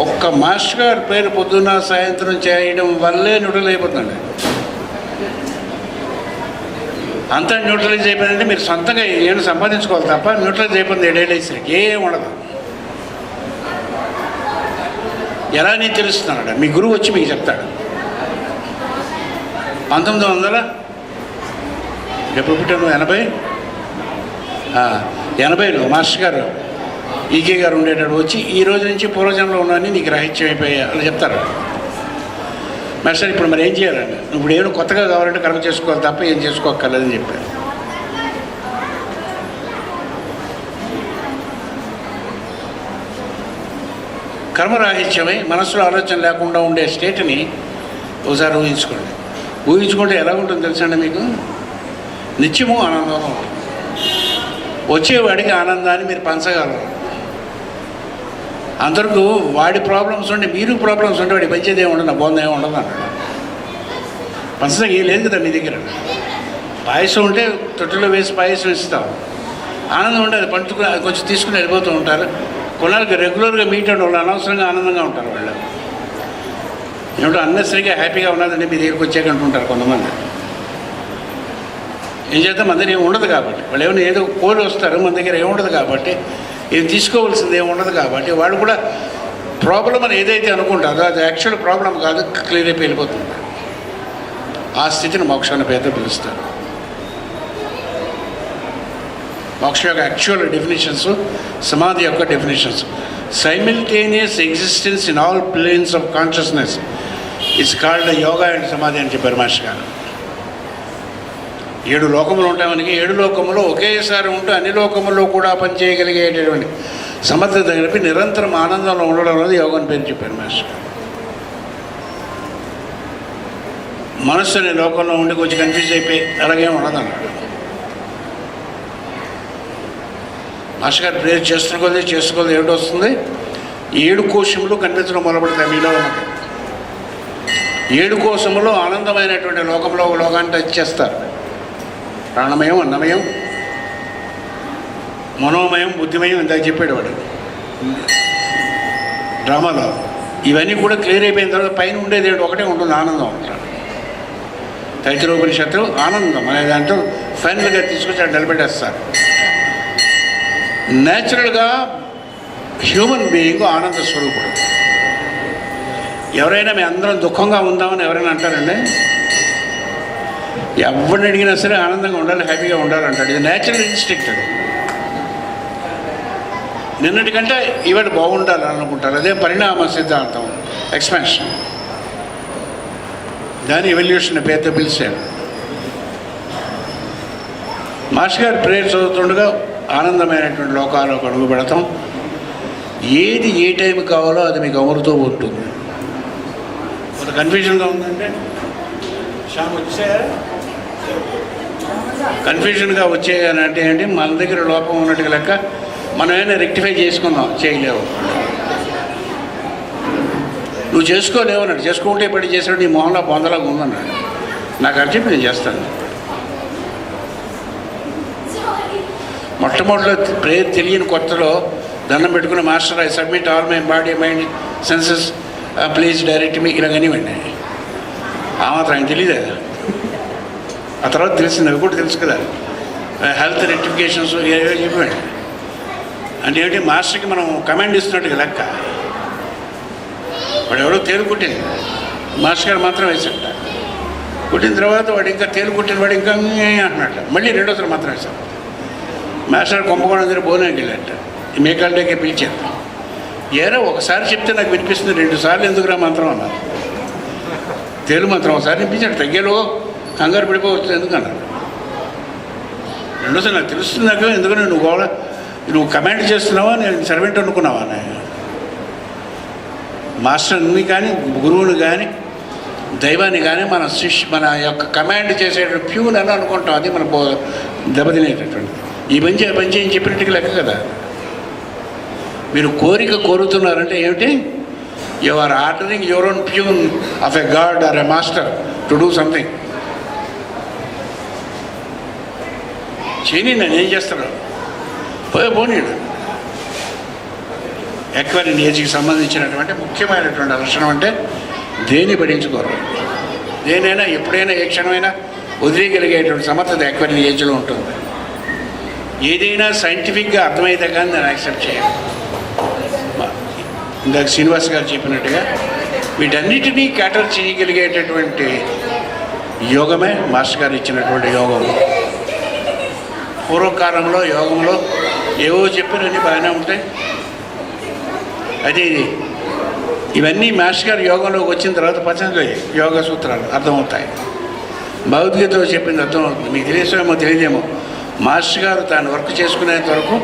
S1: ఒక్క మాస్టర్ గారి పేరు పొద్దున్న సాయంత్రం చేయడం వల్లే న్యూట్రలైజ్ అయిపోతుందండి. అంతా న్యూట్రలైజ్ అయిపోయిందంటే మీరు సొంతంగా ఏమైనా సంపాదించుకోవాలి తప్ప న్యూట్రలైజ్ అయిపోతుంది. ఏడేళ్ళేసరికి ఏం ఉండదు. ఎలా నేను తెలుస్తున్నాడు, మీ గురువు వచ్చి మీకు చెప్తాడు. 1900 ఎప్పుడు పుట్టాను, 80లో మాస్టర్ గారు ఈకే గారు ఉండేటప్పుడు వచ్చి ఈ రోజు నుంచి పూర్వజన్మలో ఉన్నాయని నీకు రాహిత్యం అయిపోయా అని చెప్తారు. మాస్టర్ ఇప్పుడు మరి ఏం చేయాలండి, ఇప్పుడు ఏమైనా కొత్తగా కావాలంటే కర్మ చేసుకోవాలి తప్ప ఏం చేసుకోక్కర్లేదని చెప్పారు. కర్మరాహిత్యమై మనసులో ఆలోచన లేకుండా ఉండే స్టేట్ని ఒకసారి ఊహించుకుంటే ఎలా ఉంటుంది తెలుసండి మీకు? నిత్యము ఆనందంగా ఉంటుంది. వచ్చేవాడికి ఆనందాన్ని మీరు పంచగలరు. అందరికీ వాడి ప్రాబ్లమ్స్ ఉంటే మీరు ప్రాబ్లమ్స్ ఉంటే వాడి పంచేది ఏమి ఉండదు, బోంద ఏమి ఉండదు అన్నాడు. పంచదార ఏం లేదు కదా మీ దగ్గర. పాయసం ఉంటే తొట్టులో వేసి పాయసం ఇస్తాం. ఆనందం ఉంటే అది పంచుకుని అది కొంచెం తీసుకుని వెళ్ళిపోతూ ఉంటారు. కొన్నాళ్ళకి రెగ్యులర్గా మీట్ అవ్వడం వాళ్ళు అనవసరంగా ఆనందంగా ఉంటారు. వాళ్ళు ఏమిటో అన్నెసరిగా హ్యాపీగా ఉన్నదండి మీ దగ్గరికి వచ్చాక అంటుంటారు కొంతమంది. ఏం చేద్దాం, మన దగ్గర ఏమి ఉండదు కాబట్టి, వాళ్ళు ఏమైనా ఏదో కోరి వస్తారు, మన దగ్గర ఏముండదు కాబట్టి, ఏం తీసుకోవాల్సింది ఏమి ఉండదు కాబట్టి వాళ్ళు కూడా ప్రాబ్లం అని ఏదైతే అనుకుంటారో అది యాక్చువల్ ప్రాబ్లం కాదు, క్లియర్ అయిపోయి వెళ్ళిపోతుంది. ఆ స్థితిని మోక్షం అనే పేరుతో పిలుస్తారు. మోక్షం యొక్క యాక్చువల్ డెఫినేషన్స్, సమాధి యొక్క definitions. Simultaneous existence in all planes of consciousness it's called yoga and samadhi అని చెప్పారు మాస్టర్ గారు. 7 లోకములు ఉంటాయి మనకి. 7 లోకములు ఒకేసారి ఉంటూ అన్ని లోకముల్లో కూడా పనిచేయగలిగేటటువంటి సమర్థత కలిపి నిరంతరం ఆనందంలో ఉండడం అనేది యోగం అని పేరు చెప్పారు మాస్టర్ గారు. మనస్సు అనే లోకంలో ఉండి కొంచెం కన్ఫ్యూజ్ అయిపోయి అలాగే ఉండదన్నాడు మాస్టర్ గారు. ప్రేయర్ చేసుకోలేదు ఏమిటి వస్తుంది, 7 కోశములు కనిపించడం మొదలుపెడతాయి మీలో ఉన్నది. 7 కోశములు ఆనందమైనటువంటి లోకంలో ఒక లోకాన్ని టచ్ చేస్తారు. ప్రాణమయం, అన్నమయం, మనోమయం, బుద్ధిమయం ఇందాక చెప్పాడు వాడు డ్రామాలో. ఇవన్నీ కూడా క్లియర్ అయిపోయిన తర్వాత పైన ఉండేది ఒకటే ఉంటుంది, ఆనందం అంటారు. తైత్తిరీయోపనిషత్తు ఆనందం అనే దాంట్లో ఫైనల్గా తీసుకొచ్చి అక్కడ నిలబెట్టేస్తారు. న్యాచురల్గా హ్యూమన్ బీయింగ్ ఆనంద స్వరూపుడు. ఎవరైనా మేము అందరం దుఃఖంగా ఉందామని ఎవరైనా అంటారండి? ఎవరిని అడిగినా సరే ఆనందంగా ఉండాలి, హ్యాపీగా ఉండాలంటాడు. ఇది న్యాచురల్ ఇన్స్టింక్ట్. అది నిన్నటికంటే ఇవాళ బాగుండాలి అనుకుంటారు. అదే పరిణామ సిద్ధాంతం, ఎక్స్పాన్షన్. దాని ఎవల్యూషన్ పేరుతో పిలిచారు. మాస్టర్ గారు ప్రేయర్ చదువుతుండగా ఆనందమైనటువంటి లోకాలకు అడుగు పెడతాం. ఏది ఏ టైం కావాలో అది మీకు అమరుతూ ఉంటుంది. కొంత కన్ఫ్యూజన్గా ఉందంటే కన్ఫ్యూజన్గా వచ్చేయనంటే ఏంటి, మన దగ్గర లోపం ఉన్నట్టుగా లెక్క. మనం ఏమైనా రెక్టిఫై చేసుకుందాం, చేయలేవు. నువ్వు చేసుకోలేవు అన్నాడు. చేసుకుంటే ఇప్పుడు చేసాడు, నీ మొహంలో బొందలాగా ఉందన్నాడు. నాకు అది చెప్పి నేను చేస్తాను. మొట్టమొదటిలో ప్రేయర్ తెలియని కొత్తలో దండం పెట్టుకున్న master I submit all my body mind senses please direct me ఇలాగనివ్వండి. ఆ మాత్రం ఆయన తెలియదు. ఆ తర్వాత తెలిసింది, అవి కూడా తెలుసు కదా. హెల్త్ రెక్టిఫికేషన్స్ ఏవో చెప్పండి అంటే ఏమిటి, మాస్టర్కి మనం కమాండ్ ఇస్తున్నట్టుగా లెక్క. వాడు ఎవరో తేలు కుట్టింది, మాస్టర్ గారు మాత్రం వేసాట. కుట్టిన తర్వాత వాడు ఇంకా తేలు కుట్టిన వాడు ఇంకా అంటున్నట్ట. మళ్ళీ రెండోసారి మాత్రం వేశాడు. మాస్టర్ కుంభకోణం దగ్గర భోజనానికి వెళ్ళాట. ఈ మేకాలకే పిలిచారు. ఏరా ఒకసారి చెప్తే నాకు వినిపిస్తుంది, 2 సార్లు ఎందుకురా మంత్రం అన్నారు. తేలు మంత్రం ఒకసారి వినిపించాడు. తగ్గేలో కంగారు పడిపోవచ్చు ఎందుకన్నారు. రెండోసారి నాకు తెలుస్తుంది, నాకు ఎందుకని నువ్వు కమాండ్ చేస్తున్నావా, నేను సర్వెంట్ అనుకున్నావా. మాస్టర్ని కానీ గురువుని కానీ దైవాన్ని కానీ మన యొక్క కమాండ్ చేసే ప్యూన్ అని అనుకుంటాం. అది మన దెబ్బతినేటటువంటిది. ఈ పని అని చెప్పినట్టుగా లెక్క కదా. మీరు కోరుతున్నారంటే ఏమిటి, you are ordering your own peon of a god or a master to do something. చేయని నేను ఏం చేస్తాను, పోనీడు. ఎక్వైరింగ్ ఏజ్కి సంబంధించినటువంటి ముఖ్యమైనటువంటి లక్షణం అంటే దేని పడించుకోరు. దేనైనా ఎప్పుడైనా ఏ క్షణమైనా వదిలేయగలిగేటువంటి సమర్థత ఎక్వైరింగ్ ఏజ్లో ఉంటుంది. ఏదైనా సైంటిఫిక్గా అర్థమైతే కానీ నేను యాక్సెప్ట్ చేయను. ఇందాక శ్రీనివాస్ గారు చెప్పినట్టుగా వీటన్నిటినీ క్యాటర్ చేయగలిగేటటువంటి యోగమే మాస్టర్ గారు ఇచ్చినటువంటి యోగం. పూర్వకాలంలో యోగంలో ఏవో చెప్పినన్నీ బాగానే ఉంటాయి. అది ఇవన్నీ మాస్టర్ గారు యోగంలోకి వచ్చిన తర్వాత పతంజలి యోగ సూత్రాలు అర్థమవుతాయి. భగవద్గీతలో చెప్పింది అర్థమవుతుంది. మీకు తెలియదేమో తెలియదేమో, మాస్టర్ గారు తాను వర్క్ చేసుకునేంత వరకు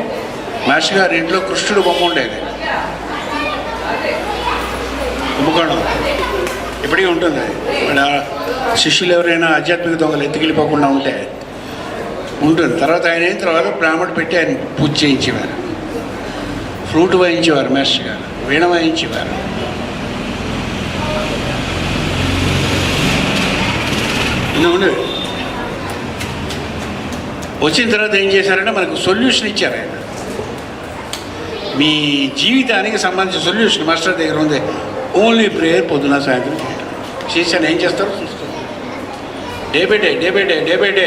S1: మాస్టర్ గారి ఇంట్లో కృష్ణుడు బొమ్మ ఉండేది. కుంభకోణం ఇప్పటికీ ఉంటుంది. శిష్యులు ఎవరైనా ఆధ్యాత్మిక దొంగలు ఎత్తుకెళ్ళిపోకుండా ఉంటే ఉంటుంది. తర్వాత ఆయన అయిన తర్వాత బ్రాహ్మణుడు పెట్టి ఆయన పూజ చేయించేవారు. ఫ్లూట్ వాయించేవారు మాస్టర్ గారు, వీణ వాయించేవారు. ఉండేవి. వచ్చిన తర్వాత ఏం చేశారంటే మనకు సొల్యూషన్ ఇచ్చారు ఆయన. మీ జీవితానికి సంబంధించిన సొల్యూషన్ మాస్టర్ దగ్గర ఉంది. ఓన్లీ ప్రేయర్ పొద్దున సాయంత్రం చేశాను. ఏం చేస్తారో చూస్తాను. Day by day day by day day by day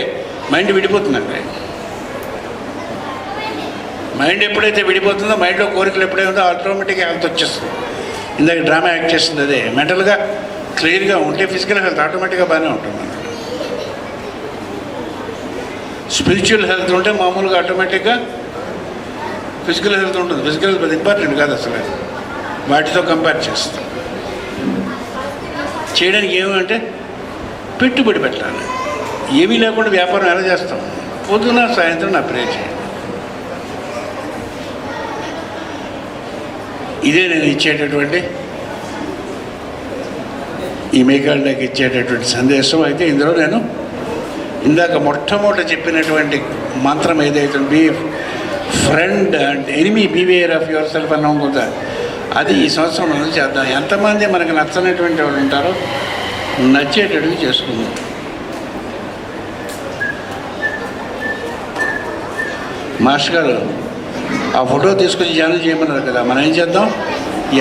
S1: mind విడిపోతుందండి. మైండ్ ఎప్పుడైతే విడిపోతుందో, మైండ్లో కోరికలు ఎప్పుడైతే ఉందో ఆటోమేటిక్గా హెల్త్ వచ్చేస్తుంది. ఇందాక డ్రామా యాక్ట్ చేస్తుంది అదే. మెంటల్గా క్లియర్గా ఉంటే ఫిజికల్ హెల్త్ ఆటోమేటిక్గా బాగానే ఉంటుంది. స్పిరిచువల్ హెల్త్ ఉంటే మామూలుగా ఆటోమేటిక్గా ఫిజికల్ హెల్త్ ఉంటుంది. ఫిజికల్ హెల్త్ ఇంపార్టెంట్ కాదు అసలు, వాటితో కంపేర్ చేస్తాం. చేయడానికి ఏమంటే పెట్టుబడి పెట్టాలి. ఏమీ లేకుండా వ్యాపారం ఎలా చేస్తాం? పొద్దున సాయంత్రం నా ప్రే చేయండి. ఇదే నేను ఇచ్చేటటువంటి ఈ మేఘాళ్ళకి ఇచ్చేటటువంటి సందేశం. అయితే ఇందులో నేను ఇందాక మొట్టమొదట చెప్పినటువంటి మంత్రం ఏదైతే be friend and enemy beware of yourself అన్నాం కదా, అది ఈ సంవత్సరం మనం చేద్దాం. ఎంతమంది మనకు నచ్చనటువంటి వాళ్ళు ఉంటారో నచ్చేటట్టుగా చేసుకుందాం. మాస్టర్ గారు ఆ ఫోటో తీసుకొచ్చి ధ్యానం చేయమన్నారు కదా, మనం ఏం చేద్దాం?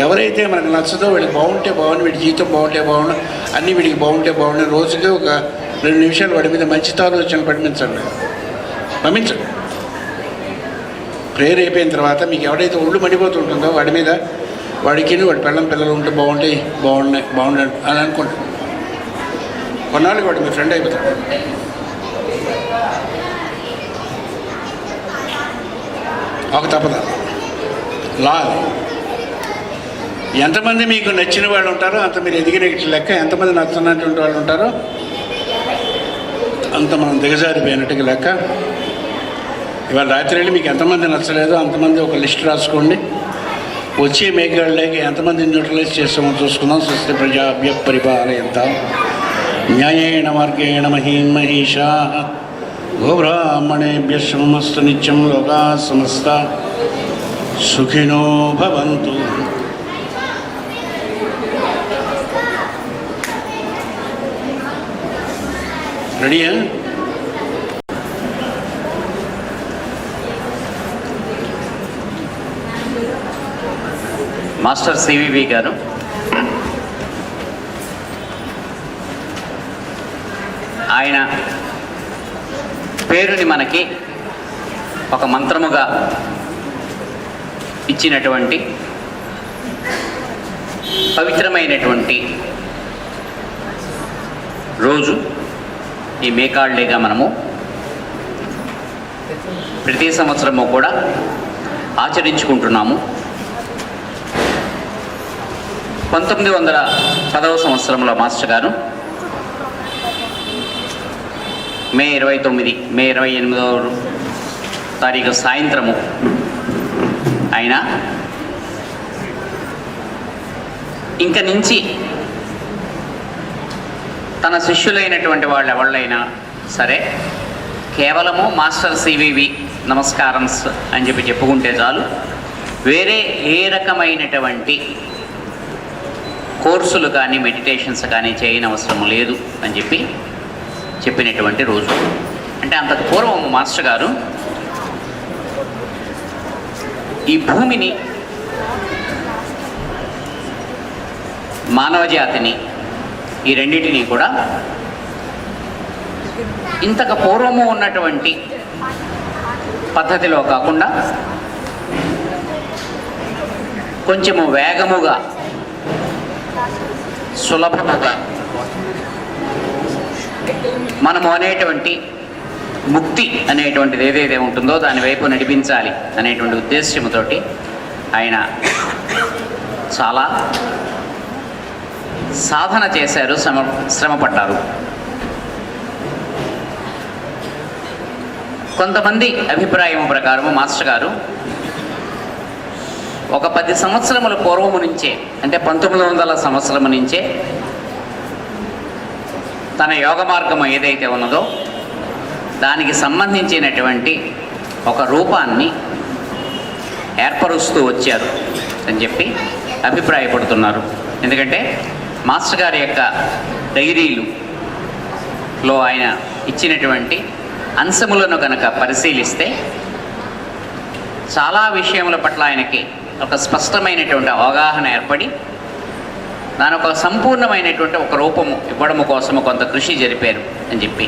S1: ఎవరైతే మనకు నచ్చదో వీడికి బాగుంటే బాగుండు, వీడి జీవితం బాగుంటే బాగుండు, అన్నీ వీడికి బాగుంటే బాగుండు. రోజుకి ఒక 2 నిమిషాలు వాడి మీద మంచి ఆలోచనలు పంపించండి. ప్రేయర్ అయిపోయిన తర్వాత మీకు ఎవడైతే ఒళ్ళు మండిపోతుంటుందో వాడి మీద, వాడికి వాడి పిల్లలు ఉంటే బాగుండే అని అనుకుంటాడు. కొన్నాళ్ళకి వాడు మీ ఫ్రెండ్ అయిపోతాడు. ఒక తప్పదా లా. ఎంతమంది మీకు నచ్చిన వాళ్ళు ఉంటారో అంత మీరు ఎదిగిన లెక్క, ఎంతమంది నచ్చినటువంటి వాళ్ళు ఉంటారో అంత మనం దిగజారిపోయినట్టుగా లెక్క. ఇవాళ రాత్రి వెళ్ళి మీకు ఎంతమంది నచ్చలేదో అంతమంది ఒక లిస్ట్ రాసుకోండి. వచ్చే మేఘాళ్ళకి ఎంతమంది న్యూట్రలైజ్ చేస్తామో చూసుకుందాం. స్వస్తి ప్రజాభ్య పరిపాలయంతాం న్యాయేణ మార్గేణ మహీన్మహీషాః గోబ్రాహ్మణేభ్యః శుభమస్తు నిత్యం. లోకాః సమస్తాః సుఖినో భవంతు. రెడీయా?
S2: మాస్టర్ సివివి గారు ఆయన పేరుని మనకి ఒక మంత్రముగా ఇచ్చినటువంటి పవిత్రమైనటువంటి రోజు ఈ మేకాళ్ళేగా మనము ప్రతి సంవత్సరము కూడా ఆచరించుకుంటున్నాము. 1910వ సంవత్సరంలో మాస్టర్ గారు మే 28వ తారీఖు సాయంత్రము ఆయన ఇంక నుంచి తన శిష్యులైనటువంటి వాళ్ళు ఎవళ్ళైనా సరే కేవలము మాస్టర్ సివివి నమస్కారం అని చెప్పుకుంటే చాలు, వేరే ఏ రకమైనటువంటి కోర్సులు కానీ మెడిటేషన్స్ కానీ చేయని అవసరం లేదు అని చెప్పినటువంటి రోజు. అంటే అంతకు పూర్వం మాస్టర్ గారు ఈ భూమిని, మానవ జాతిని, ఈ రెండింటినీ కూడా ఇంతకు పూర్వము ఉన్నటువంటి పద్ధతిలో కాకుండా కొంచెము వేగముగా, సులభముగా మనము అనేటువంటి ముక్తి అనేటువంటిది ఏదైతే ఉంటుందో దాని వైపు నడిపించాలి అనేటువంటి ఉద్దేశ్యంతో ఆయన చాలా సాధన చేశారు, శ్రమపడ్డారు. కొంతమంది అభిప్రాయం ప్రకారము మాస్టర్ గారు ఒక 10 సంవత్సరముల పూర్వము నుంచే, అంటే 1900 సంవత్సరము నుంచే తన యోగ మార్గం ఏదైతే ఉన్నదో దానికి సంబంధించినటువంటి ఒక రూపాన్ని ఏర్పరుస్తూ వచ్చారు అని అభిప్రాయపడుతున్నారు. ఎందుకంటే మాస్టర్ గారి యొక్క డైరీలో ఆయన ఇచ్చినటువంటి అంశములను కనుక పరిశీలిస్తే చాలా విషయముల పట్ల ఆయనకి ఒక స్పష్టమైనటువంటి అవగాహన ఏర్పడి దాని ఒక సంపూర్ణమైనటువంటి ఒక రూపము ఇవ్వడము కోసము కొంత కృషి జరిపారు అని చెప్పి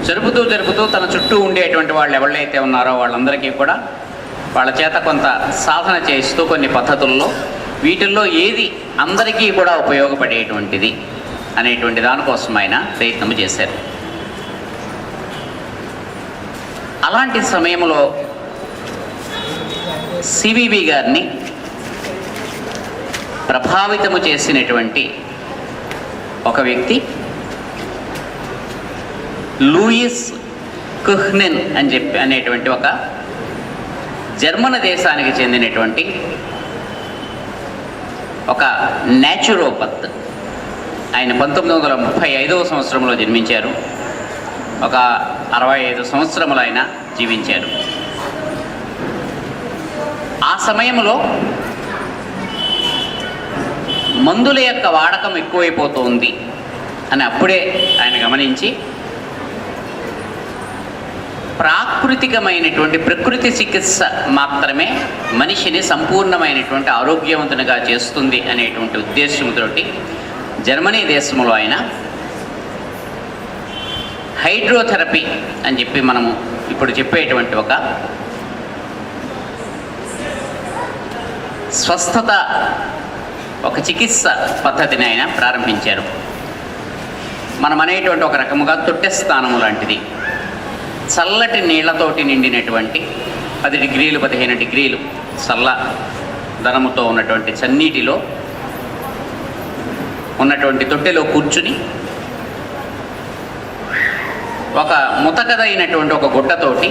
S2: జరుపుతూ తన చుట్టూ ఉండేటువంటి వాళ్ళు ఎవరైతే ఉన్నారో వాళ్ళందరికీ కూడా వాళ్ళ చేత కొంత సాధన చేస్తూ కొన్ని పద్ధతుల్లో వీటిల్లో ఏది అందరికీ కూడా ఉపయోగపడేటువంటిది అనేటువంటి దానికోసం ఆయన ప్రయత్నం చేశారు. అలాంటి సమయంలో సివివి గారిని ప్రభావితము చేసినటువంటి ఒక వ్యక్తి లూయిస్ కుహ్నెన్ అని చెప్పి అనేటువంటి ఒక జర్మన్ దేశానికి చెందినటువంటి ఒక న్యాచురోపత్. ఆయన 1935వ సంవత్సరంలో జన్మించారు. ఒక 65 సంవత్సరములు ఆయన జీవించారు. ఆ సమయంలో మందుల యొక్క వాడకం ఎక్కువైపోతుంది అని అప్పుడే ఆయన గమనించి ప్రాకృతికమైనటువంటి ప్రకృతి చికిత్స మాత్రమే మనిషిని సంపూర్ణమైనటువంటి ఆరోగ్యవంతునిగా చేస్తుంది అనేటువంటి ఉద్దేశంతో జర్మనీ దేశంలో ఆయన హైడ్రోథెరపీ అని చెప్పి మనము ఇప్పుడు చెప్పేటువంటి ఒక స్వస్థత ఒక చికిత్స పద్ధతిని ఆయన ప్రారంభించారు. మనం అనేటువంటి ఒక రకముగా తొట్టె స్థానము లాంటిది. చల్లటి నీళ్లతోటి నిండినటువంటి 10 డిగ్రీలు 15 డిగ్రీలు చల్ల ధనముతో ఉన్నటువంటి చన్నీటిలో ఉన్నటువంటి తొట్టెలో కూర్చుని ఒక ముతకదైనటువంటి ఒక గుడ్డతోటి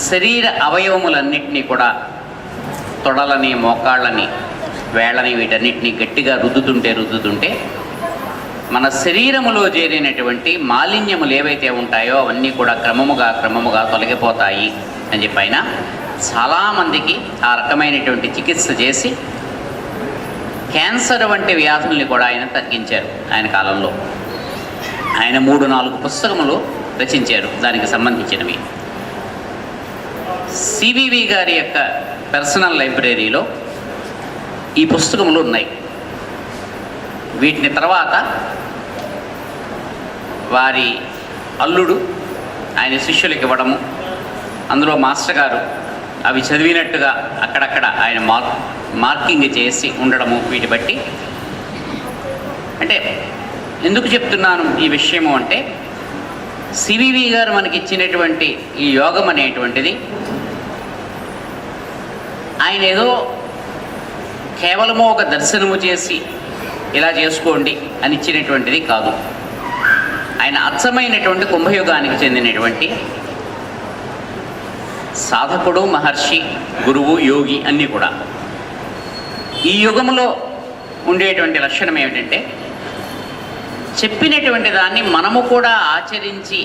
S2: శరీర అవయవములన్నింటినీ కూడా తొడలని మోకాళ్ళని వేళ్ళని వీటన్నిటినీ గట్టిగా రుద్దుతుంటే మన శరీరములో చేరినటువంటి మాలిన్యములు ఏవైతే ఉంటాయో అవన్నీ కూడా క్రమముగా తొలగిపోతాయి అని చెప్పి ఆయన చాలామందికి ఆ రకమైనటువంటి చికిత్స చేసి క్యాన్సర్ వంటి వ్యాధుల్ని కూడా ఆయన తగ్గించారు. ఆయన కాలంలో ఆయన 3-4 పుస్తకములు రచించారు దానికి సంబంధించినవి. సివివి గారి యొక్క పర్సనల్ లైబ్రరీలో ఈ పుస్తకములు ఉన్నాయి. వీటిని తర్వాత వారి అల్లుడు ఆయన శిష్యులకు ఇవ్వడము, అందులో మాస్టర్ గారు అవి చదివినట్టుగా అక్కడక్కడ ఆయన మార్కింగ్ చేసి ఉండడము, వీటి బట్టి అంటే ఎందుకు చెప్తున్నాను ఈ విషయము అంటే సివివి గారు మనకి ఇచ్చినటువంటి ఈ యోగం అనేటువంటిది ఆయన ఏదో కేవలము ఒక దర్శనము చేసి ఇలా చేసుకోండి అని ఇచ్చినటువంటిది కాదు. ఆయన అచ్చమైనటువంటి కుంభయుగానికి చెందినటువంటి సాధకుడు, మహర్షి, గురువు, యోగి అన్నీ కూడా. ఈ యుగంలో ఉండేటువంటి లక్షణం ఏమిటంటే చెప్పినటువంటి దాన్ని మనము కూడా ఆచరించి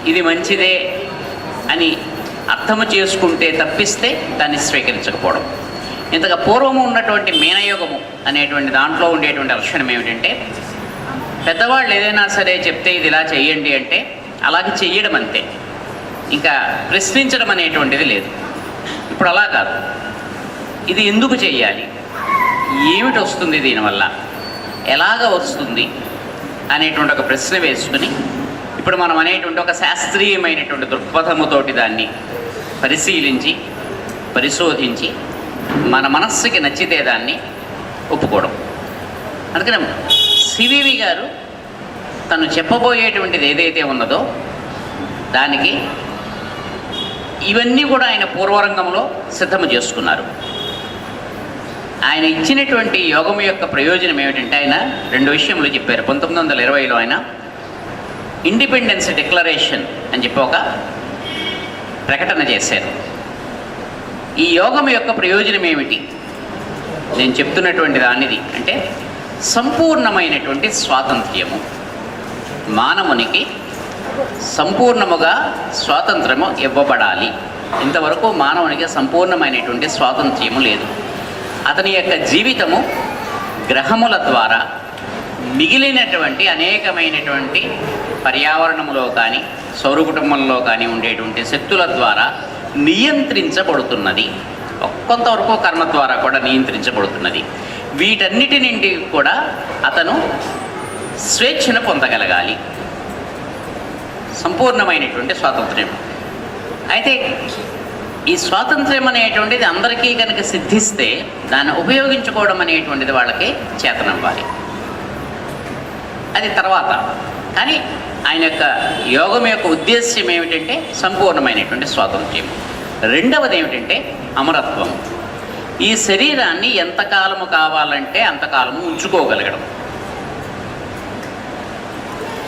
S2: ఇది మంచిదే అని అర్థము చేసుకుంటే తప్పిస్తే దాన్ని స్వీకరించకపోవడం. ఇంతగా పూర్వము ఉన్నటువంటి మీనయోగము అనేటువంటి దాంట్లో ఉండేటువంటి లక్షణం ఏమిటంటే పెద్దవాళ్ళు ఏదైనా సరే చెప్తే ఇది ఇలా చెయ్యండి అంటే అలాగే చెయ్యడం అంతే, ఇంకా ప్రశ్నించడం అనేటువంటిది లేదు. ఇప్పుడు అలా కాదు. ఇది ఎందుకు చెయ్యాలి, ఏమిటి వస్తుంది దీనివల్ల, ఎలాగ వస్తుంది అనేటువంటి ఒక ప్రశ్న వేసుకుని ఇప్పుడు మనం అనేటువంటి ఒక శాస్త్రీయమైనటువంటి దృక్పథముతోటి దాన్ని పరిశీలించి పరిశోధించి మన మనస్సుకి నచ్చితే దాన్ని ఒప్పుకోవడం. అందుకని సివివి గారు తను చెప్పబోయేటువంటిది ఏదైతే ఉన్నదో దానికి ఇవన్నీ కూడా ఆయన పూర్వరంగంలో సిద్ధము చేసుకున్నారు. ఆయన ఇచ్చినటువంటి యోగము యొక్క ప్రయోజనం ఏమిటంటే ఆయన 2 విషయములు చెప్పారు. 1920లో ఆయన ఇండిపెండెన్స్ డిక్లరేషన్ అని చెప్పి ఒక ప్రకటన చేశారు. ఈ యోగం యొక్క ప్రయోజనం ఏమిటి, నేను చెప్తున్నటువంటి దానిది అంటే సంపూర్ణమైనటువంటి స్వాతంత్ర్యము. మానవునికి సంపూర్ణముగా స్వాతంత్రము ఇవ్వబడాలి. ఇంతవరకు మానవునికి సంపూర్ణమైనటువంటి స్వాతంత్ర్యము లేదు. అతని యొక్క జీవితము గ్రహముల ద్వారా మిగిలినటువంటి అనేకమైనటువంటి పర్యావరణంలో కానీ సౌర కుటుంబంలో కానీ ఉండేటువంటి శక్తుల ద్వారా నియంత్రించబడుతున్నది. కొంతవరకు కర్మ ద్వారా కూడా నియంత్రించబడుతున్నది. వీటన్నిటి నుండి కూడా అతను స్వేచ్ఛను పొందగలగాలి, సంపూర్ణమైనటువంటి స్వాతంత్ర్యం. అయితే ఈ స్వాతంత్ర్యం అనేటువంటిది అందరికీ కనుక సిద్ధిస్తే దాన్ని ఉపయోగించుకోవడం అనేటువంటిది వాళ్ళకి చేతనవ్వాలి. అది తర్వాత. కానీ ఆయన యొక్క యోగం యొక్క ఉద్దేశ్యం ఏమిటంటే సంపూర్ణమైనటువంటి స్వాతంత్ర్యం. రెండవది ఏమిటంటే అమరత్వం. ఈ శరీరాన్ని ఎంతకాలము కావాలంటే అంతకాలము ఉంచుకోగలగడం,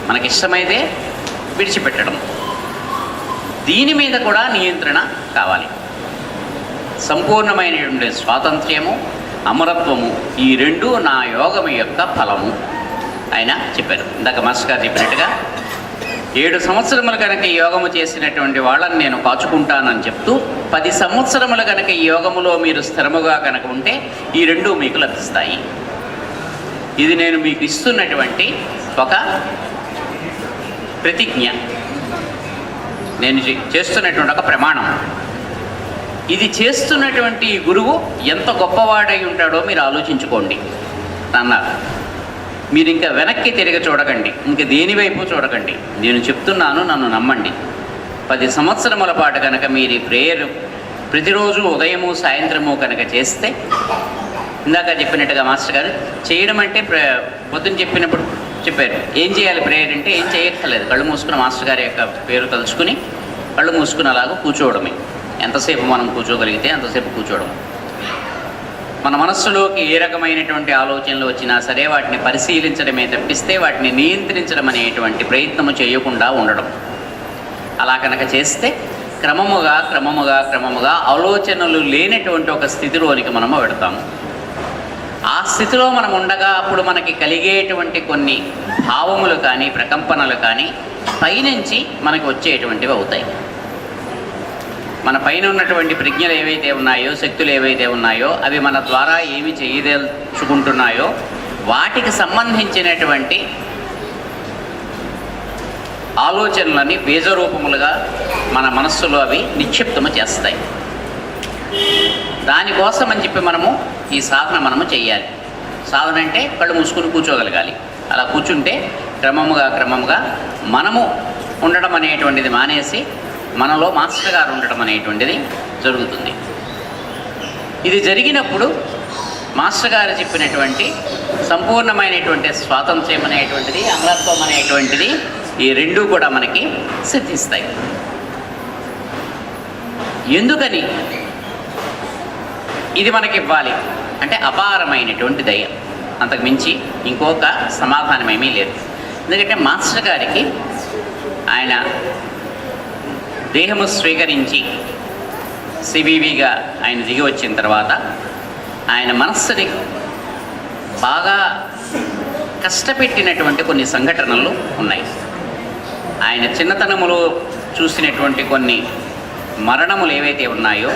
S2: మనకిష్టమైతే విడిచిపెట్టడం, దీని మీద కూడా నియంత్రణ కావాలి. సంపూర్ణమైనటువంటి స్వాతంత్ర్యము, అమరత్వము, ఈ రెండు నా యోగం యొక్క ఫలము ఆయన చెప్పారు. ఇందాక మాస్టర్ గారు చెప్పినట్టుగా 7 సంవత్సరములు కనుక ఈ యోగము చేసినటువంటి వాళ్ళని నేను కాచుకుంటానని చెప్తూ 10 సంవత్సరములు కనుక ఈ యోగములో మీరు స్థిరముగా కనుక ఉంటే ఈ రెండు మీకు లభిస్తాయి. ఇది నేను మీకు ఇస్తున్నటువంటి ఒక ప్రతిజ్ఞ, నేను చేస్తున్నటువంటి ఒక ప్రమాణం. ఇది చేస్తున్నటువంటి గురువు ఎంత గొప్పవాడై ఉంటాడో మీరు ఆలోచించుకోండి అన్నారు. మీరు ఇంకా వెనక్కి తిరిగి చూడకండి, ఇంక దేనివైపు చూడకండి, నేను చెప్తున్నాను, నన్ను నమ్మండి. 10 సంవత్సరముల పాటు కనుక మీరు ఈ ప్రేయర్ ప్రతిరోజు ఉదయము సాయంత్రము కనుక చేస్తే, ఇందాక చెప్పినట్టుగా మాస్టర్ గారు చేయడం అంటే పొద్దున చెప్పినప్పుడు చెప్పారు ఏం చేయాలి ప్రేయర్ అంటే, ఏం చేయక్కర్లేదు, కళ్ళు మూసుకుని మాస్టర్ గారి యొక్క పేరు తలుచుకుని కళ్ళు మూసుకుని అలాగ కూర్చోవడమే. ఎంతసేపు మనం కూర్చోగలిగితే అంతసేపు కూర్చోవడం. మన మనస్సులోకి ఏ రకమైనటువంటి ఆలోచనలు వచ్చినా సరే వాటిని పరిశీలించడమే తప్పిస్తే వాటిని నియంత్రించడం అనేటువంటి ప్రయత్నము చేయకుండా ఉండడం. అలా కనుక చేస్తే క్రమముగా క్రమముగా క్రమముగా ఆలోచనలు లేనటువంటి ఒక స్థితిలోనికి మనము పెడతాము. ఆ స్థితిలో మనం ఉండగా అప్పుడు మనకి కలిగేటువంటి కొన్ని భావములు కానీ ప్రకంపనలు కానీ పైనుంచి మనకి వచ్చేటువంటివి అవుతాయి. మన పైన ఉన్నటువంటి ప్రజ్ఞలు ఏవైతే ఉన్నాయో, శక్తులు ఏవైతే ఉన్నాయో, అవి మన ద్వారా ఏమి చేయదలుచుకుంటున్నాయో వాటికి సంబంధించినటువంటి ఆలోచనలని బీజరూపములుగా మన మనస్సులో అవి నిక్షిప్తము చేస్తాయి. దానికోసం అని చెప్పి మనము ఈ సాధన మనము చేయాలి. సాధన అంటే కళ్ళు మూసుకుని కూర్చోగలగాలి. అలా కూర్చుంటే క్రమముగా క్రమముగా మనము ఉండడం అనేటువంటిది మానేసి మనలో మాస్టర్ గారు ఉండడం అనేటువంటిది జరుగుతుంది. ఇది జరిగినప్పుడు మాస్టర్ గారు చెప్పినటువంటి సంపూర్ణమైనటువంటి స్వాతంత్ర్యం అనేటువంటిది, అమరత్వం అనేటువంటిది, ఈ రెండూ కూడా మనకి సిద్ధిస్తాయి. ఎందుకని ఇది మనకి ఇవ్వాలి అంటే అపారమైనటువంటి దయ, అంతకు మించి ఇంకొక సమాధానం ఏమీ లేదు. ఎందుకంటే మాస్టర్ గారికి ఆయన దేహము స్వీకరించి సివివిగా ఆయన దిగి వచ్చిన తర్వాత ఆయన మనస్సుని బాగా కష్టపెట్టినటువంటి కొన్ని సంఘటనలు ఉన్నాయి. ఆయన చిన్నతనములో చూసినటువంటి కొన్ని మరణములు ఏవైతే ఉన్నాయో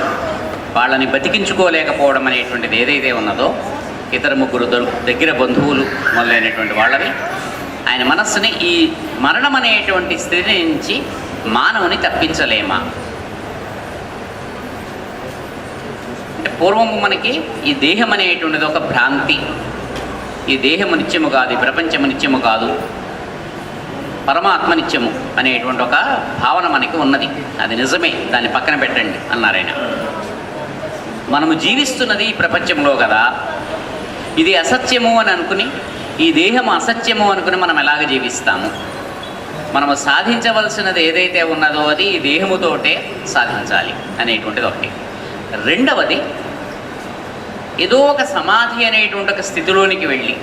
S2: వాళ్ళని బతికించుకోలేకపోవడం అనేటువంటిది ఏదైతే ఉన్నదో, ఇతర ముగ్గురు దగ్గర బంధువులు మొదలైనటువంటి వాళ్ళని ఆయన మనస్సుని ఈ మరణం అనేటువంటి స్థితి నుంచి మానవుని తప్పించలేమా అంటే, పూర్వము మనకి ఈ దేహం అనేటువంటిది ఒక భ్రాంతి. ఈ దేహము నిత్యము కాదు, ఈ ప్రపంచము నిత్యము కాదు, పరమాత్మ నిత్యము అనేటువంటి ఒక భావన మనకి ఉన్నది. అది నిజమే, దాన్ని పక్కన పెట్టండి అన్నారు ఆయన. మనము జీవిస్తున్నది ఈ ప్రపంచంలో కదా, ఇది అసత్యము అని అనుకుని, ఈ దేహం అసత్యము అనుకుని మనం ఎలాగ జీవిస్తాము? మనము సాధించవలసినది ఏదైతే ఉన్నదో అది ఈ దేహముతోటే సాధించాలి అనేటువంటిది ఒకటి. రెండవది, ఏదో ఒక సమాధి అనేటువంటి ఒక స్థితిలోనికి వెళ్ళి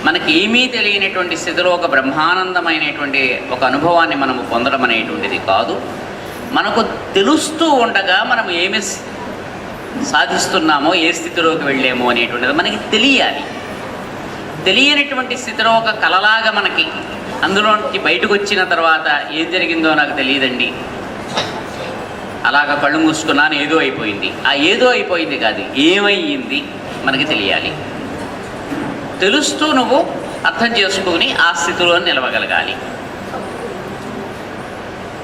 S2: మనకి ఏమీ తెలియనటువంటి స్థితిలో ఒక బ్రహ్మానందమైనటువంటి ఒక అనుభవాన్ని మనము పొందడం అనేటువంటిది కాదు. మనకు తెలుస్తూ ఉండగా మనం ఏమి సాధిస్తున్నామో, ఏ స్థితిలోకి వెళ్ళామో అనేటువంటిది మనకి తెలియాలి. తెలియనటువంటి స్థితిలో ఒక కలలాగా మనకి అందులోంచి బయటకు వచ్చిన తర్వాత ఏం జరిగిందో నాకు తెలియదండి, అలాగ కళ్ళు మూసుకున్నాను, ఏదో అయిపోయింది. ఆ ఏదో అయిపోయింది కాదు, ఏమయ్యింది మనకి తెలియాలి. తెలుస్తూ నువ్వు అర్థం చేసుకుని ఆ స్థితిలో నిలవగలగాలి.